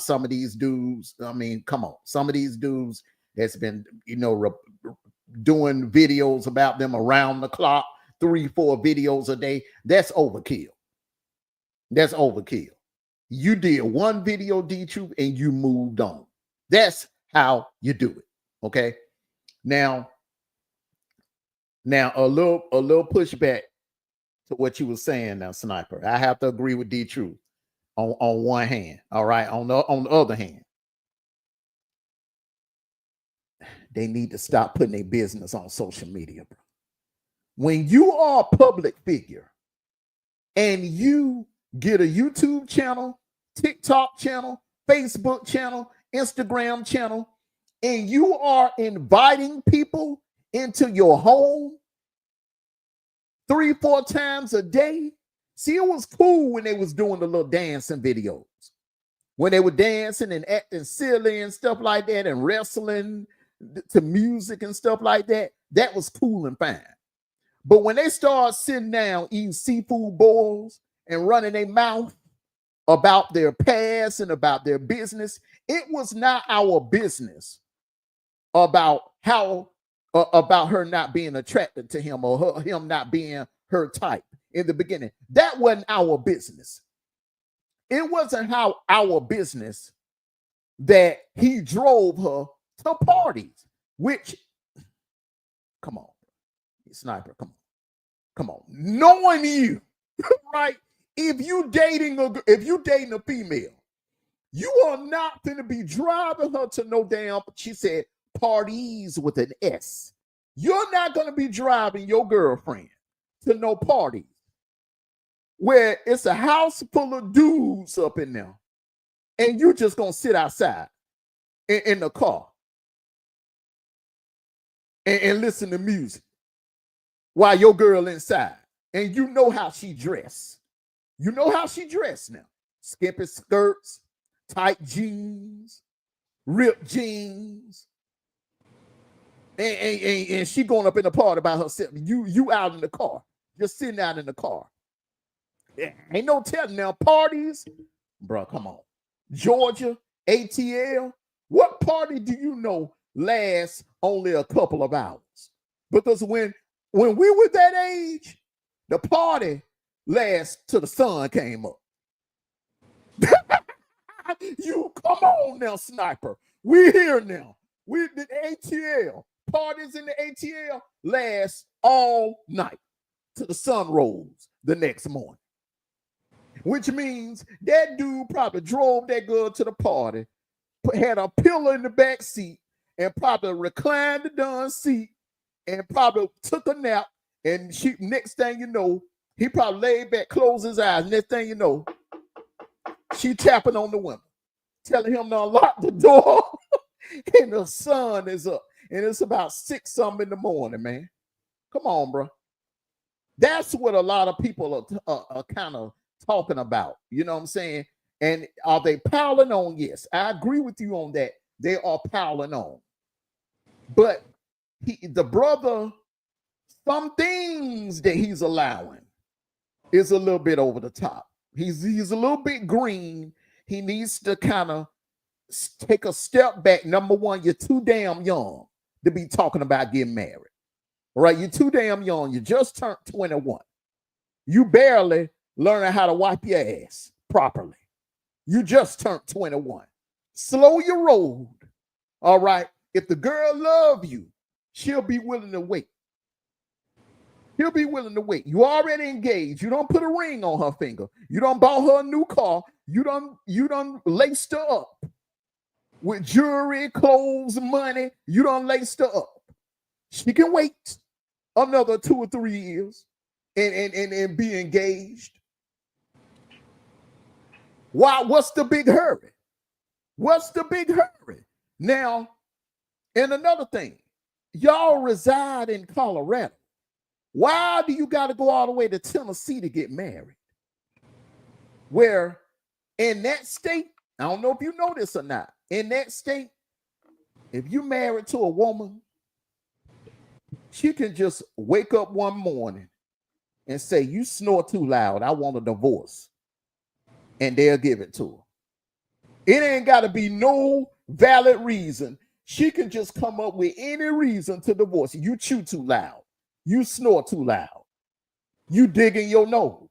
Some of these dudes, I mean, come on, some of these dudes that's been, doing videos about them around the clock, 3-4 videos a day, that's overkill. That's overkill. You did one video, D-Truth, and you moved on. That's how you do it. Okay. Now a little pushback to what you were saying now, Sniper. I have to agree with D-Truth on one hand. All right. On the other hand, they need to stop putting their business on social media, bro. When you are a public figure, and you get a YouTube channel, TikTok channel, Facebook channel, Instagram channel, and you are inviting people into your home 3-4 times a day. See, it was cool when they was doing the little dancing videos, when they were dancing and acting silly and stuff like that and wrestling to music and stuff like that. That was cool and fine. But when they start sitting down eating seafood bowls and running their mouth about their past and about their business, it was not our business about how about her not being attracted to him or him not being her type in the beginning. That wasn't our business. It wasn't how our business that he drove her to parties, which, come on, sniper, come on. Knowing you, right? If you dating a female, you are not going to be driving her to no damn, she said, parties with an S. You're not going to be driving your girlfriend to no parties where it's a house full of dudes up in there, and you just going to sit outside in the car and listen to music while your girl inside. And you know how she dressed. You know how she dressed now. Skimpy skirts, tight jeans, ripped jeans. And she going up in the party by herself. You out in the car, just sitting out in the car. Yeah, ain't no telling now. Parties, bro, come on. Georgia, ATL. What party do you know lasts only a couple of hours? Because when we were that age, the party lasts till the sun came up. You come on now, sniper. We here now. We the ATL. Parties in the ATL last all night till the sun rose the next morning. Which means that dude probably drove that girl to the party, had a pillow in the back seat, and probably reclined the darn seat, and probably took a nap. And next thing you know, he probably laid back, closed his eyes. Next thing you know, she tapping on the window, telling him to unlock the door, and the sun is up. And it's about 6 something in the morning, man. Come on, bro. That's what a lot of people are kind of talking about. You know what I'm saying? And are they piling on? Yes, I agree with you on that. They are piling on. But the brother, some things that he's allowing is a little bit over the top. He's a little bit green. He needs to kind of take a step back. Number one, you're too damn young to be talking about getting married. All right, you're too damn young. You just turned 21. You barely learning how to wipe your ass properly. You just turned 21. Slow your roll. All right. If the girl loves you, she'll be willing to wait. He'll be willing to wait. You already engaged. You don't put a ring on her finger. You don't bought her a new car. You done laced her up with jewelry, clothes, money. You done laced her up. She can wait another 2 or 3 years and be engaged. Why? What's the big hurry? What's the big hurry? Now, and another thing, y'all reside in Colorado. Why do you got to go all the way to Tennessee to get married? Where in that state, I don't know if you know this or not, in that state, if you married to a woman, she can just wake up one morning and say, you snore too loud, I want a divorce. And they'll give it to her. It ain't got to be no valid reason. She can just come up with any reason to divorce you. You chew too loud. You snore too loud. You dig in your nose.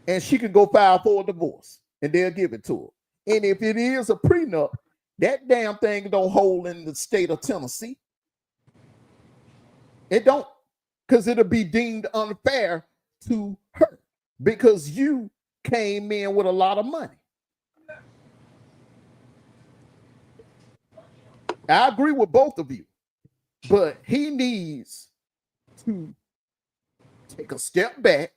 And she can go file for a divorce. And they'll give it to her. And if it is a prenup, that damn thing don't hold in the state of Tennessee. It don't. Because it'll be deemed unfair to her. Because you came in with a lot of money. I agree with both of you. But he needs to take a step back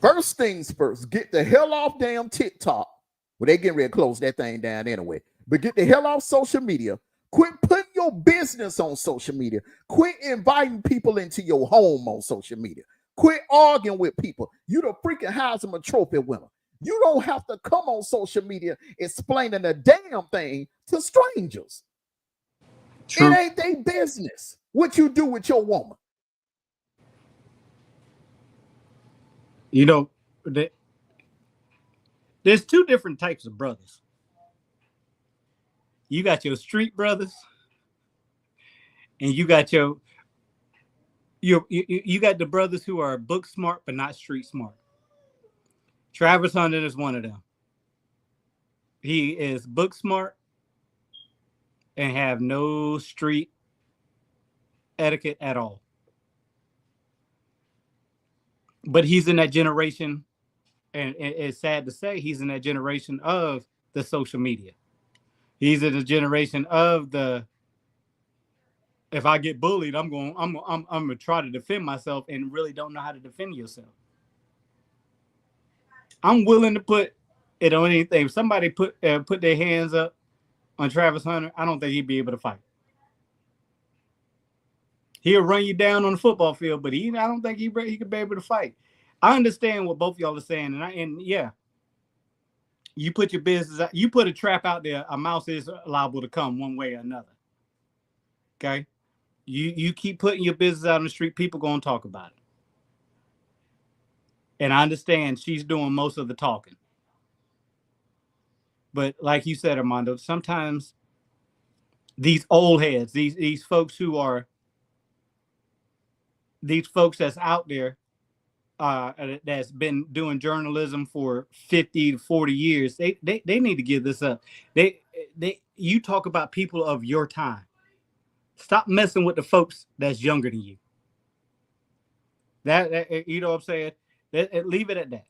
First things first, get the hell off damn TikTok. Well, they getting ready to close that thing down anyway. But get the hell off social media. Quit putting your business on social media. Quit inviting people into your home on social media. Quit arguing with people. You the freaking Heisman Trophy winner. You don't have to come on social media explaining a damn thing to strangers. True. It ain't their business what you do with your woman. You know, there's two different types of brothers. You got your street brothers, and you got you got the brothers who are book smart but not street smart. Travis Hunter is one of them. He is book smart and have no street etiquette at all. But he's in that generation, and it's sad to say he's in that generation of the social media. He's in the generation of the, if I get bullied, I'm gonna try to defend myself, and really don't know how to defend yourself. I'm willing to put it on anything. If somebody put their hands up on Travis Hunter, I don't think he'd be able to fight. He'll run you down on the football field, but I don't think he could be able to fight. I understand what both y'all are saying, and yeah, you put your business out, you put a trap out there, a mouse is liable to come one way or another. Okay, you keep putting your business out on the street, people gonna talk about it. And I understand she's doing most of the talking. But like you said, Armondo, sometimes these old heads, these folks that's out there, that's been doing journalism for 50 to 40 years, they need to give this up. You talk about people of your time. Stop messing with the folks that's younger than you. That you know what I'm saying? Leave it at that.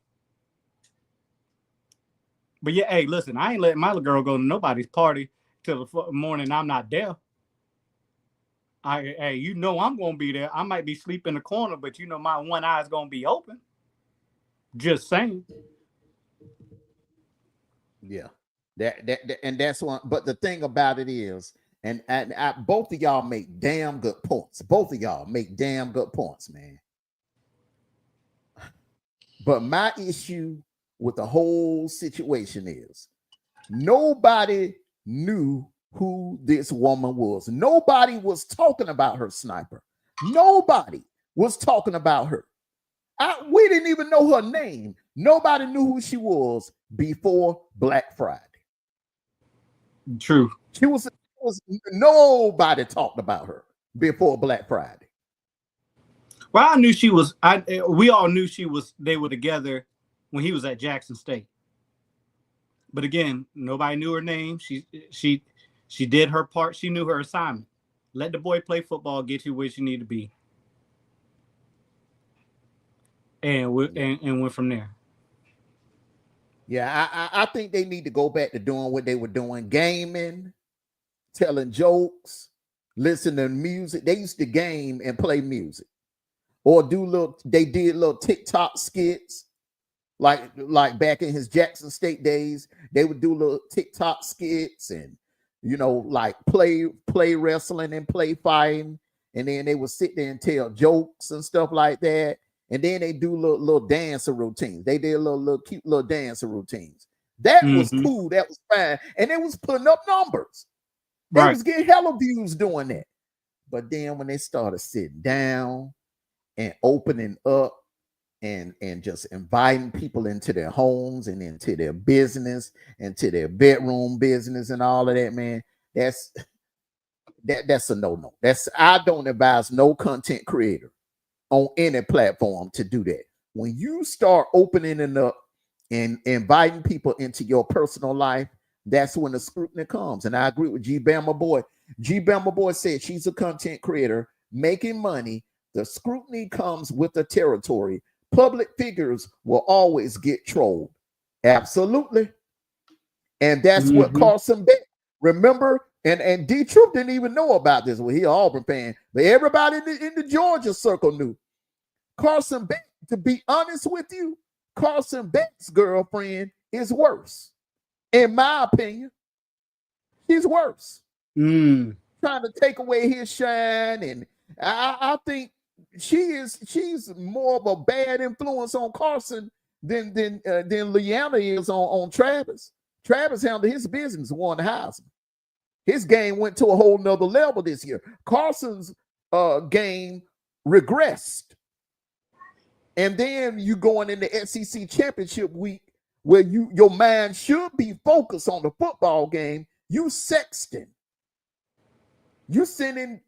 But yeah, hey, listen, I ain't letting my little girl go to nobody's party till the morning I'm not there. Hey, you know I'm gonna be there. I might be sleeping in the corner, but you know my one eye is gonna be open. Just saying. Yeah, that and that's one. But the thing about it is, and both of y'all make damn good points. Both of y'all make damn good points, man. But my issue with the whole situation is nobody knew who this woman was. Nobody was talking about her sniper. Nobody was talking about her. We didn't even know her name. Nobody knew who she was before Black Friday. True. She was nobody talked about her before Black Friday. Well, I knew she was. We all knew she was. They were together when he was at Jackson State. But again, nobody knew her name. She did her part. She knew her assignment. Let the boy play football, get you where you need to be, and went from there. Yeah, I think they need to go back to doing what they were doing: gaming, telling jokes, listening to music. They used to game and play music. Or they did little TikTok skits, like back in his Jackson State days. They would do little TikTok skits and, you know, like play wrestling and play fighting, and then they would sit there and tell jokes and stuff like that. And then they do little dancer routines. They did little cute little dancer routines. That was cool. That was fine, and they was putting up numbers. They was getting hella views doing that. But then when they started sitting down and opening up and just inviting people into their homes and into their business, into their bedroom business and all of that, man, that's a no-no. I don't advise no content creator on any platform to do that. When you start opening it up and inviting people into your personal life, that's when the scrutiny comes. And I agree with G Bama Boy. G Bama Boy said she's a content creator making money. The scrutiny comes with the territory. Public figures will always get trolled. Absolutely. And that's what Carson Beck. Remember, and D Troop didn't even know about this. Well, he an Auburn fan, but everybody in the Georgia circle knew. Carson Beck, to be honest with you, Carson Beck's girlfriend is worse. In my opinion, she's worse. Trying to take away his shine, and I think she's more of a bad influence on Carson than Leanna is on Travis. Travis handled his business, won the Heisman. His game went to a whole nother level this year. Carson's game regressed. And then you going into SEC championship week where your mind should be focused on the football game. You sexting. You sending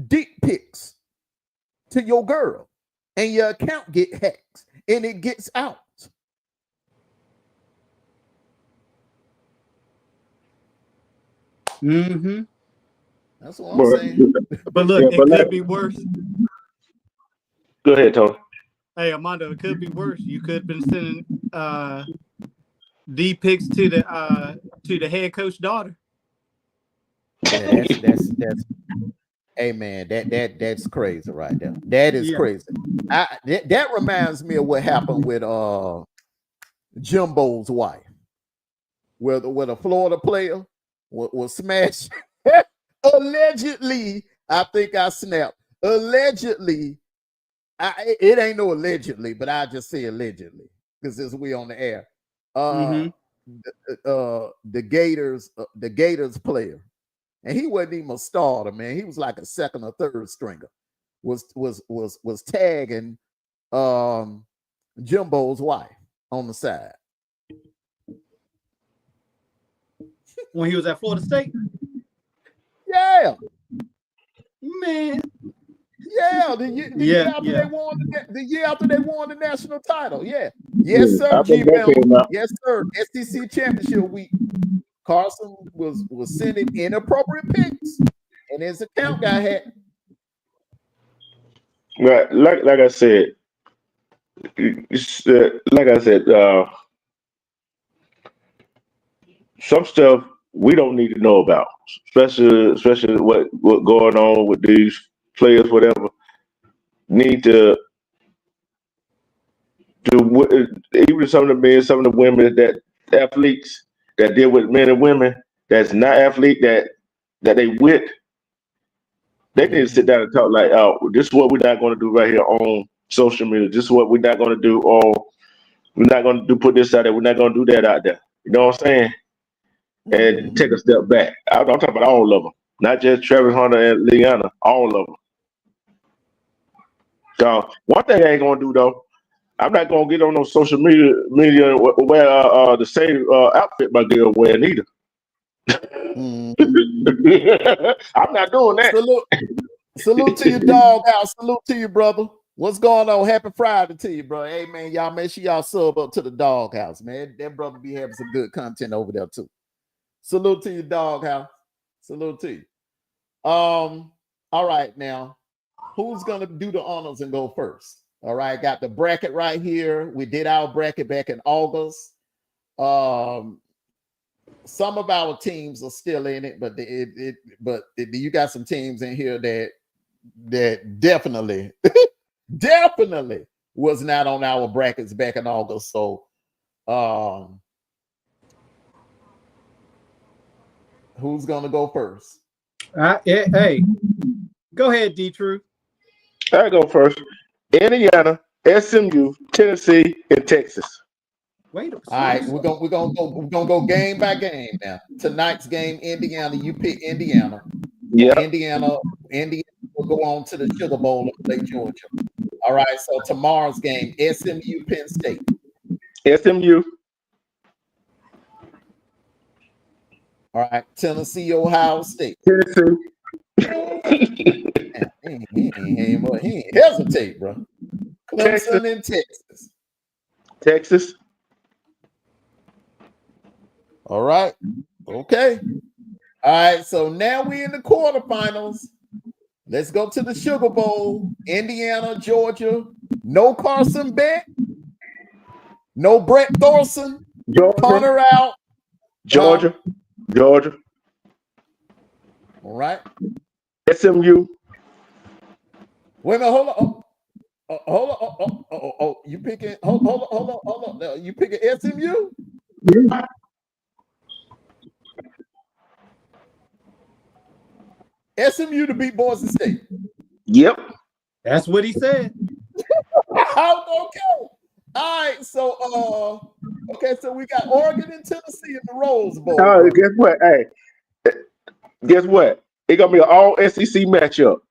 dick pics to your girl, and your account get hacked and it gets out. That's what I'm saying. But look, it could be worse. Go ahead, Tony. Hey, Armondo, it could be worse. You could have been sending D pics to the head coach daughter. Yeah, that's hey man, that's crazy right there. That is crazy. That reminds me of what happened with Jimbo's wife, where the Florida player was smashed. Allegedly, I think I snapped. Allegedly, it ain't no allegedly, but I just say allegedly because it's we on the air. The Gators player, and he wasn't even a starter, man. He was like a second or third stringer. Was tagging Jimbo's wife on the side when he was at Florida State. Yeah, man. Yeah, the year after they won the national title. Yeah. Yes, sir, G-Bell. Yes, sir. SEC championship week. Carson was sending inappropriate pics, and his account got hacked. Right, like I said, some stuff we don't need to know about, especially what going on with these players, whatever. Need to do even some of the men, some of the women, that athletes that deal with men and women that's not athlete that they with. They need to sit down and talk like, oh, this is what we're not going to do right here on social media. This is what we're not going to do. Or we're not going to put this out there. We're not going to do that out there. You know what I'm saying? And take a step back. I'm talking about all of them, not just Travis Hunter and Leanna, all of them. So one thing I ain't gonna do though, I'm not gonna get on no social media and wear the same outfit my girl wearing either. I'm not doing that. Salute to your dog house. Salute to you, brother. What's going on? Happy Friday to you, bro. Hey man, y'all make sure y'all sub up to the dog house, man. That brother be having some good content over there too. Salute to your dog house. Salute to you. All right, now who's gonna do the honors and go first? All right, got the bracket right here. We did our bracket back in August. Some of our teams are still in it, but you got some teams in here that definitely definitely was not on our brackets back in August. So who's gonna go first? Hey, go ahead, D-True. I go first. Indiana, SMU, Tennessee, and Texas. Wait. All right, we're gonna go game by game now. Tonight's game, Indiana. You pick Indiana. Yeah. Indiana will go on to the Sugar Bowl and play Georgia. All right. So tomorrow's game, SMU, Penn State. SMU. All right. Tennessee, Ohio State. Tennessee. He ain't hesitate, bro. Clemson and Texas. Texas. All right. Okay. All right. So now we're in the quarterfinals. Let's go to the Sugar Bowl. Indiana, Georgia. No Carson Beck. No Brett Thorson. Punter out. Georgia. All right. SMU. Wait a minute, hold on. Hold on. You picking? Hold on. No, you picking SMU? SMU to beat Boise State. Yep. That's what he said. Okay. All right. So so we got Oregon and Tennessee in the Rose Bowl. Guess what? Hey, guess what? It's gonna be an all SEC matchup.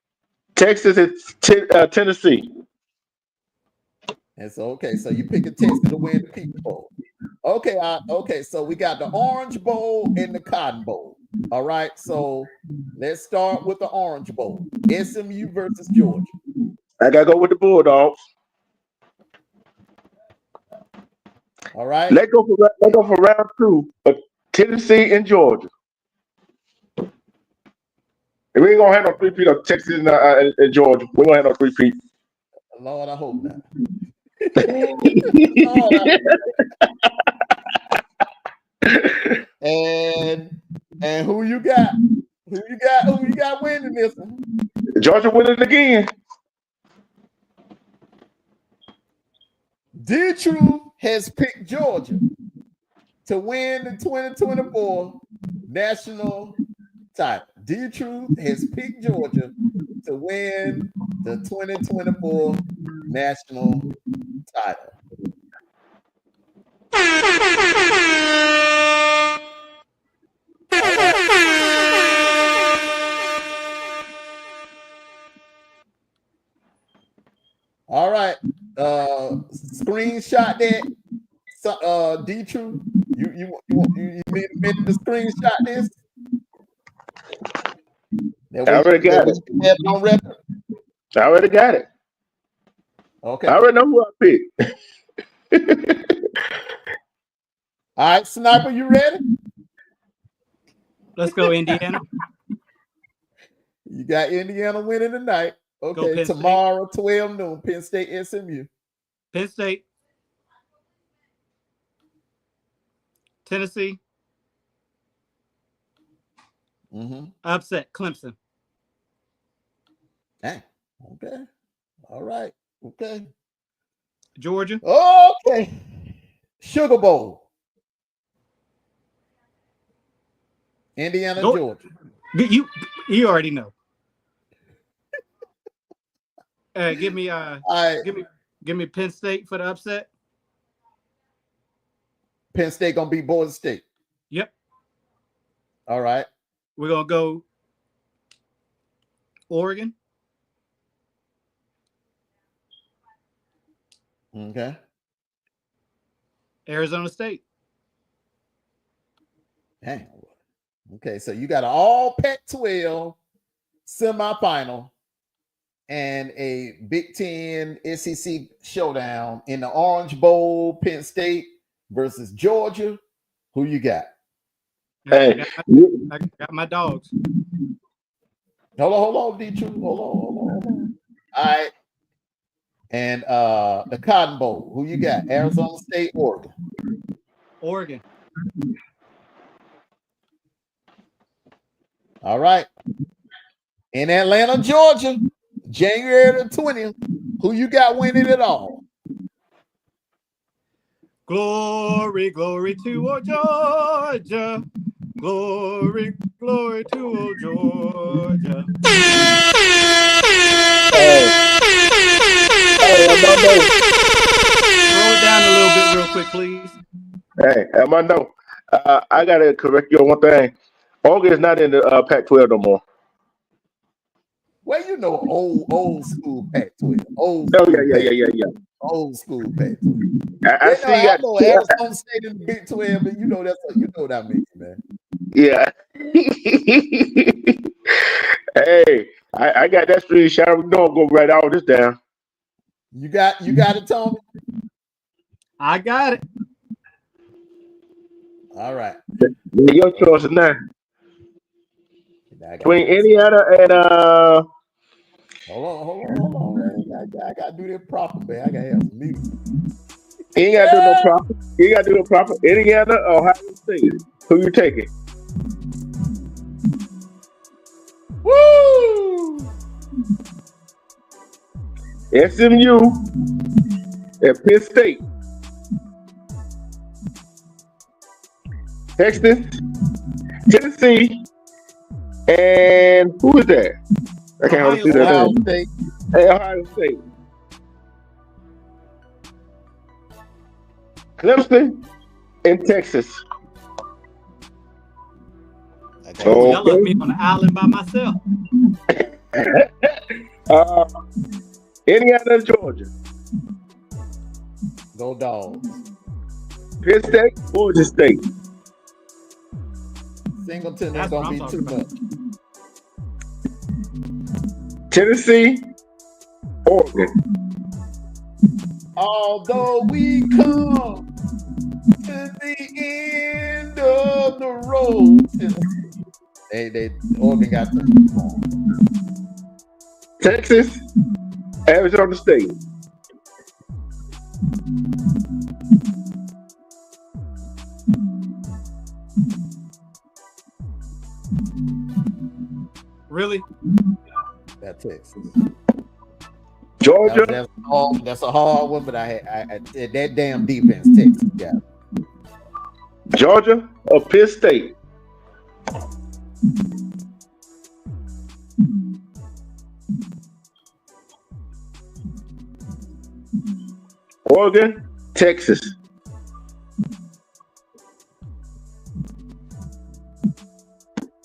Texas and Tennessee. And so so you picking Texas to win the Peach Bowl. Okay. So we got the Orange Bowl and the Cotton Bowl. All right. So let's start with the Orange Bowl. SMU versus Georgia. I gotta go with the Bulldogs. All right. Let's go for round 2 of Tennessee and Georgia. And we ain't gonna have no three-peat of Texas and Georgia. We ain't gonna have no three-peat. Lord, I hope not. And who you got? Who you got winning this one? Georgia winning again. D-Truth has picked Georgia to win the 2024 national title. D-Truth has picked Georgia to win the 2024 national title. All right. Screenshot that. D-Truth, you need a minute to screenshot this? I already got it. On record. I already got it. Okay. I already know who I picked. All right, Sniper, you ready? Let's go, Indiana. You got Indiana winning tonight. Okay, tomorrow, 12 noon, Penn State, SMU. Penn State. Tennessee. Upset, Clemson. Dang. Okay. All right. Okay. Georgia. Okay. Sugar Bowl. Indiana, Georgia. You already know. Give me Penn State for the upset. Penn State gonna beat Boise State. Yep. All right. We're gonna go Oregon. Okay. Arizona State. Dang. Okay, so you got an all Pac-12 semifinal and a Big Ten SEC showdown in the Orange Bowl. Penn State versus Georgia. Who you got? Hey, I got my dogs. Hold on, D-Truth. Hold on. All right. And the Cotton Bowl. Who you got? Arizona State, Oregon. Oregon. All right. In Atlanta, Georgia, January the 20th. Who you got winning it all? Glory, glory to our Georgia. Glory, glory to our Georgia. Slow it down a little bit real quick, please. Hey, Armondo, I got to correct you on one thing. Oregon is not in the Pac-12 no more. Well, you know, old school Pac-12. Yeah. Old school Pac-12. I know Arizona State in the Big 12, but you know what I mean, man. Yeah. Hey, I got that screenshot. We don't go write all this down. You got it, Tony? I got it. All right. Your choice is now. Between Indiana and Hold on, man. I gotta do this proper, man. I gotta have some music. You ain't gotta do no proper. You ain't gotta do no proper. Indiana or Ohio State. Who you taking? Woo! SMU, and Penn State. Texas, Tennessee, and who is that? I can't Ohio see that Ohio name. State. Hey, Ohio State. Clemson and Texas. Oh, y'all left me Okay. on the island by myself. Indiana and Georgia. Go Dogs. Penn State, Georgia State. Singleton That's is what gonna I'm be talking too about. much. Tennessee, Oregon. Although we come to the end of the road, they Oregon got the Texas, Arizona State. Really? that Texas. Georgia, That's a hard one, but I that damn defense Texas got it. Georgia, or Penn State. Oregon, Texas.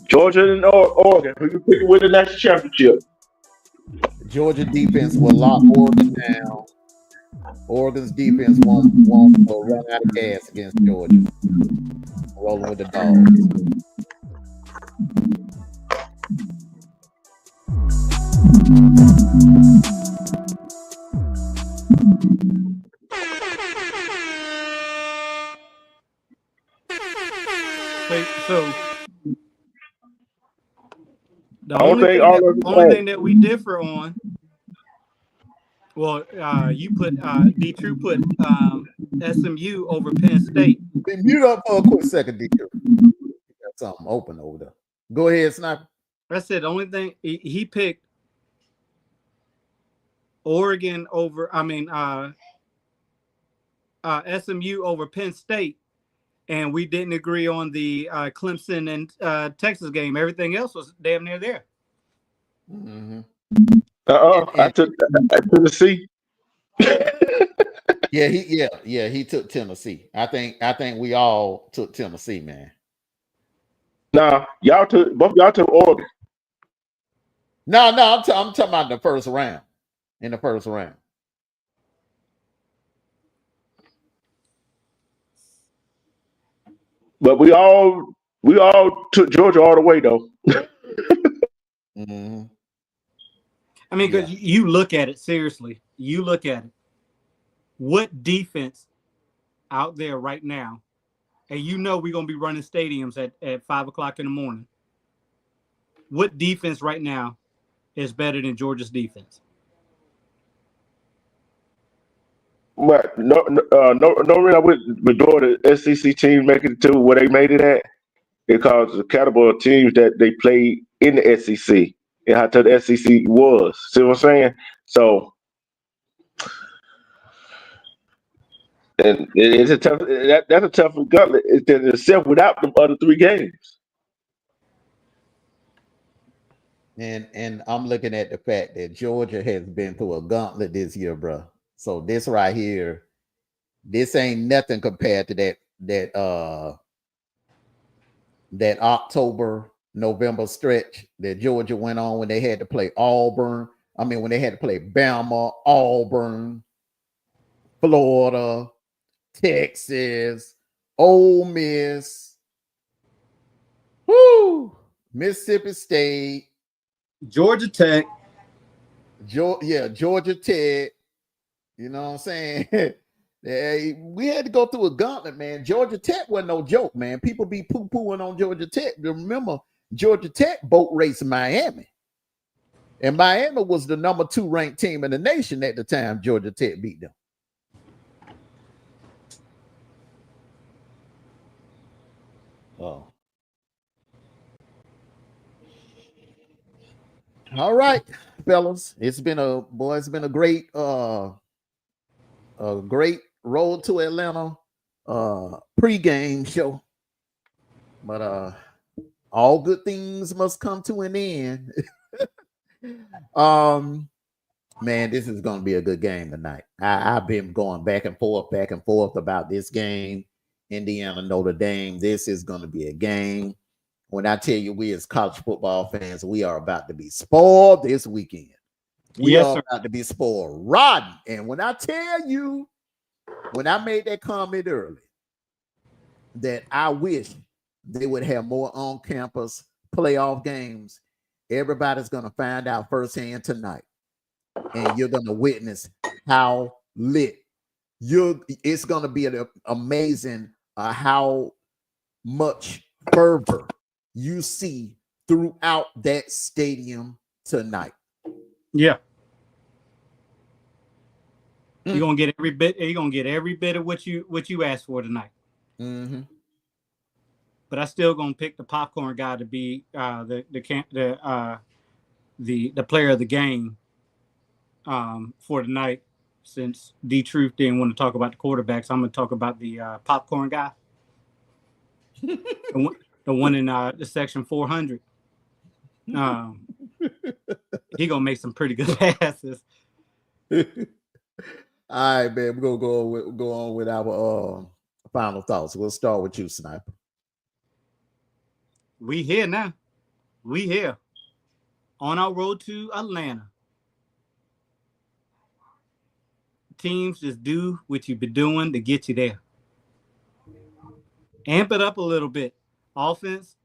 Georgia and Oregon. Who you pick to win the national championship? Georgia defense will lock Oregon down. Oregon's defense won't run out of gas against Georgia. Rolling with the Dogs. So the I don't only think thing all that of them only play. thing that we differ on. Well, you put D-True put SMU over Penn State. Mute up for a quick second, D. Got something open over there. Go ahead, Sniper. I said the only thing he picked Oregon over. SMU over Penn State, and we didn't agree on the Clemson and Texas game. Everything else was damn near there. Mm-hmm. I took Tennessee. He took Tennessee. I think we all took Tennessee, man. Nah, both y'all took Oregon. No, I'm talking about the first round. In the first round. But we all took Georgia all the way though. Mm-hmm. I mean, because you look at it seriously. You look at it. What defense out there right now, and you know we're gonna be running stadiums at 5 o'clock in the morning. What defense right now is better than Georgia's defense? But no reason with Georgia SEC teams making it to where they made it at because the caliber of teams that they played in the SEC and how tough the SEC was. See what I'm saying? So, and it's a tough. That's a tough gauntlet in itself without the other three games. And I'm looking at the fact that Georgia has been through a gauntlet this year, bro. So this right here, this ain't nothing compared to that October, November stretch that Georgia went on when they had to play Auburn. I mean, when they had to play Bama, Auburn, Florida, Texas, Ole Miss, Mississippi State, Georgia Tech. Georgia Tech. You know what I'm saying? We had to go through a gauntlet, man. Georgia Tech wasn't no joke, man. People be poo-pooing on Georgia Tech. Remember, Georgia Tech boat raced Miami. And Miami was the number 2 ranked team in the nation at the time Georgia Tech beat them. Oh. All right. fellas. It's been a great road to Atlanta pregame show. But all good things must come to an end. Man, this is going to be a good game tonight. I've been going back and forth about this game. Indiana-Notre Dame. This is going to be a game. When I tell you we as college football fans, we are about to be spoiled this weekend. We are about to be spoiled rotten. And when I tell you, when I made that comment early, that I wish they would have more on-campus playoff games, everybody's going to find out firsthand tonight. And you're going to witness how lit. It's going to be amazing how much fervor you see throughout that stadium tonight. Yeah. You're gonna get every bit. You're gonna get every bit of what you asked for tonight. Mm-hmm. But I still gonna pick the popcorn guy to be the player of the game for tonight. Since D-Truth didn't want to talk about the quarterbacks, I'm gonna talk about the popcorn guy, the one in the section 400. He gonna make some pretty good passes. All right, man. We're gonna go on with our final thoughts. We'll start with you, Sniper. We here now. We here on our road to Atlanta. Teams just do what you've been doing to get you there. Amp it up a little bit. Offense,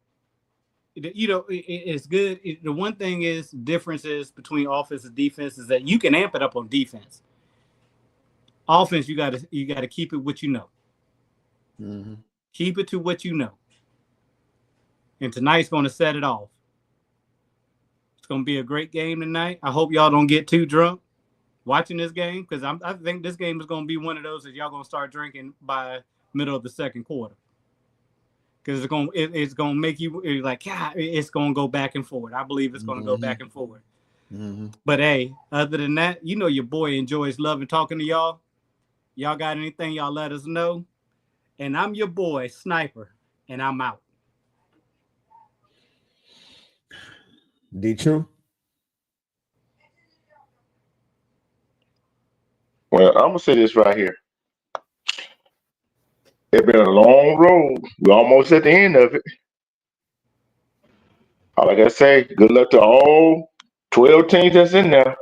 it's good. The one thing is differences between offense and defense is that you can amp it up on defense. Offense, you gotta keep it what you know. Mm-hmm. Keep it to what you know. And tonight's going to set it off. It's going to be a great game tonight. I hope y'all don't get too drunk watching this game, because I think this game is going to be one of those that y'all going to start drinking by middle of the second quarter. Because it's going to make you like, yeah, it's going to go back and forward. I believe it's going to go back and forward. Mm-hmm. But hey, other than that, your boy enjoys loving talking to y'all. Y'all got anything, y'all let us know. And I'm your boy, Sniper, and I'm out. D-True? Well, I'm gonna say this right here. It's been a long road. We're almost at the end of it. All I gotta say, good luck to all 12 teams that's in there.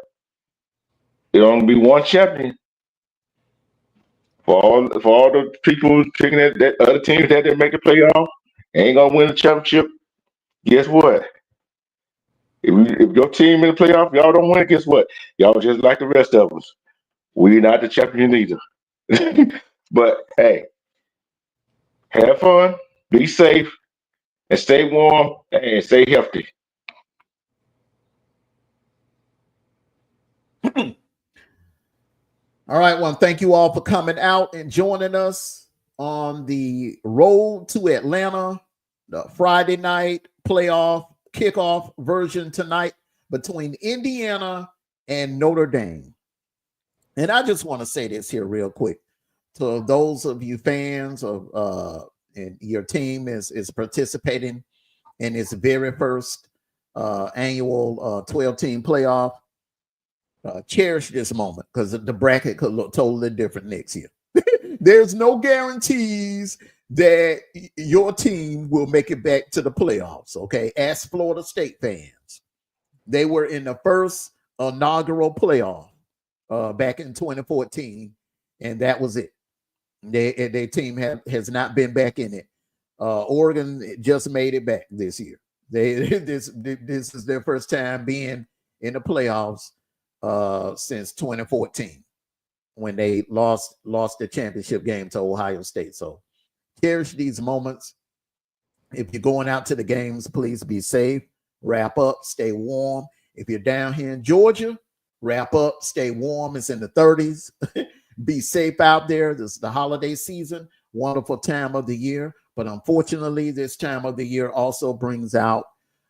There'll only be one champion. For all the people thinking that other teams that didn't make the playoff ain't gonna win the championship, guess what? If your team in the playoff, y'all don't win, guess what? Y'all just like the rest of us. We're not the champion either. But hey, have fun, be safe, and stay warm and stay healthy. All right, well, thank you all for coming out and joining us on the road to Atlanta, the Friday night playoff kickoff version tonight between Indiana and Notre Dame. And I just want to say this here real quick. To those of you fans of and your team is participating in its very first annual 12-team playoff, cherish this moment, because the bracket could look totally different next year. There's no guarantees that your team will make it back to the playoffs, okay? Ask Florida State fans. They were in the first inaugural playoff back in 2014, and that was it. Their team has not been back in it. Oregon just made it back this year. This is their first time being in the playoffs since 2014, when they lost the championship game to Ohio State. So cherish these moments. If you're going out to the games, please be safe, wrap up, stay warm. If you're down here in Georgia, wrap up, stay warm. It's in the 30s. Be safe out there. This is the holiday season, wonderful time of the year. But unfortunately, this time of the year also brings out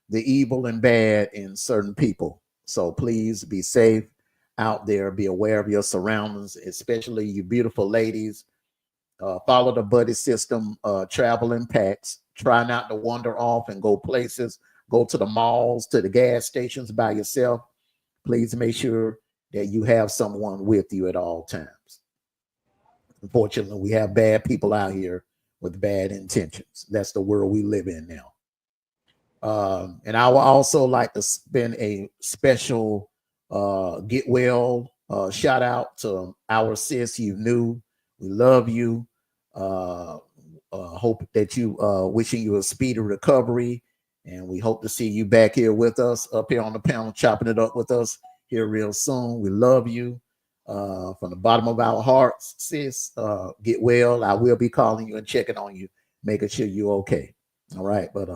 the evil and bad in certain people. So please be safe out there. Be aware of your surroundings, especially you beautiful ladies. Follow the buddy system, travel in packs. Try not to wander off and go places. Go to the malls, to the gas stations by yourself. Please make sure that you have someone with you at all times. Unfortunately, we have bad people out here with bad intentions. That's the world we live in now. And I would also like to spend a special get well shout out to our sis UKnew. We love you. Hope that you wishing you a speedy recovery, and we hope to see you back here with us up here on the panel, chopping it up with us here real soon. We love you from the bottom of our hearts, sis. Get well. I will be calling you and checking on you, making sure you're okay. All right, but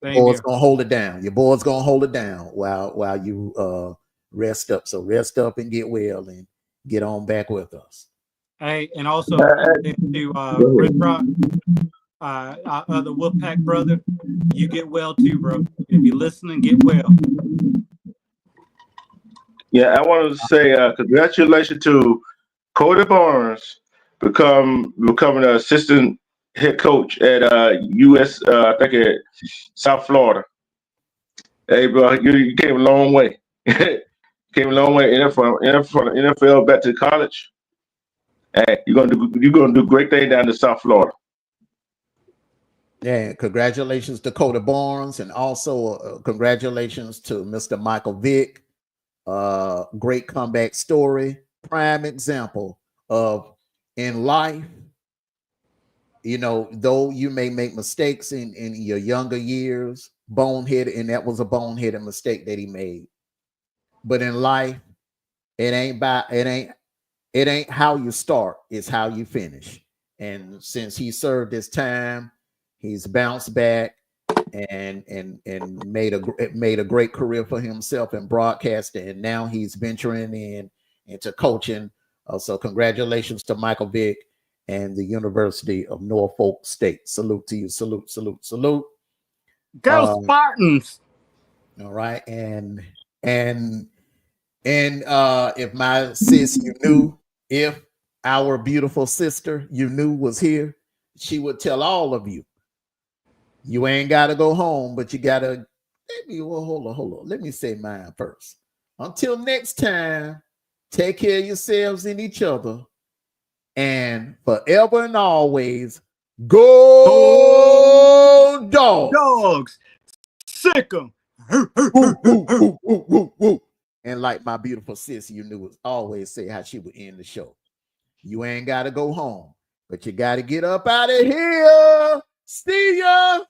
boy's gonna hold it down. Your boy's gonna hold it down while you rest up. So rest up and get well and get on back with us. Hey, and also to Red Rock, our other Wolfpack brother, you get well too, bro. If you're listening, get well. Yeah, I wanted to say congratulations to Cody Barnes becoming an assistant head coach at US, I think at South Florida. Hey, bro, you came a long way. Came a long way. NFL back to college. Hey, you're gonna do great thing down to South Florida. Yeah, congratulations to Cody Barnes, and also congratulations to Mr. Michael Vick. Great comeback story, prime example of in life. You know, though you may make mistakes in your younger years, boneheaded, and that was a boneheaded mistake that he made. But in life, it ain't how you start, it's how you finish. And since he served his time, he's bounced back and made a great career for himself in broadcasting. And now he's venturing into coaching. So congratulations to Michael Vick and the University of Norfolk State. Salute to you. Salute, salute, salute. Go Spartans. All right. And if my sis UKnew, if our beautiful sister UKnew was here, she would tell all of you, you ain't got to go home, but you got to, hold on. Let me say mine first. Until next time, take care of yourselves and each other. And forever and always, go dogs. Dogs. Sick 'em. And like my beautiful sis UKnew would always say how she would end the show. You ain't got to go home, but you got to get up out of here. See ya.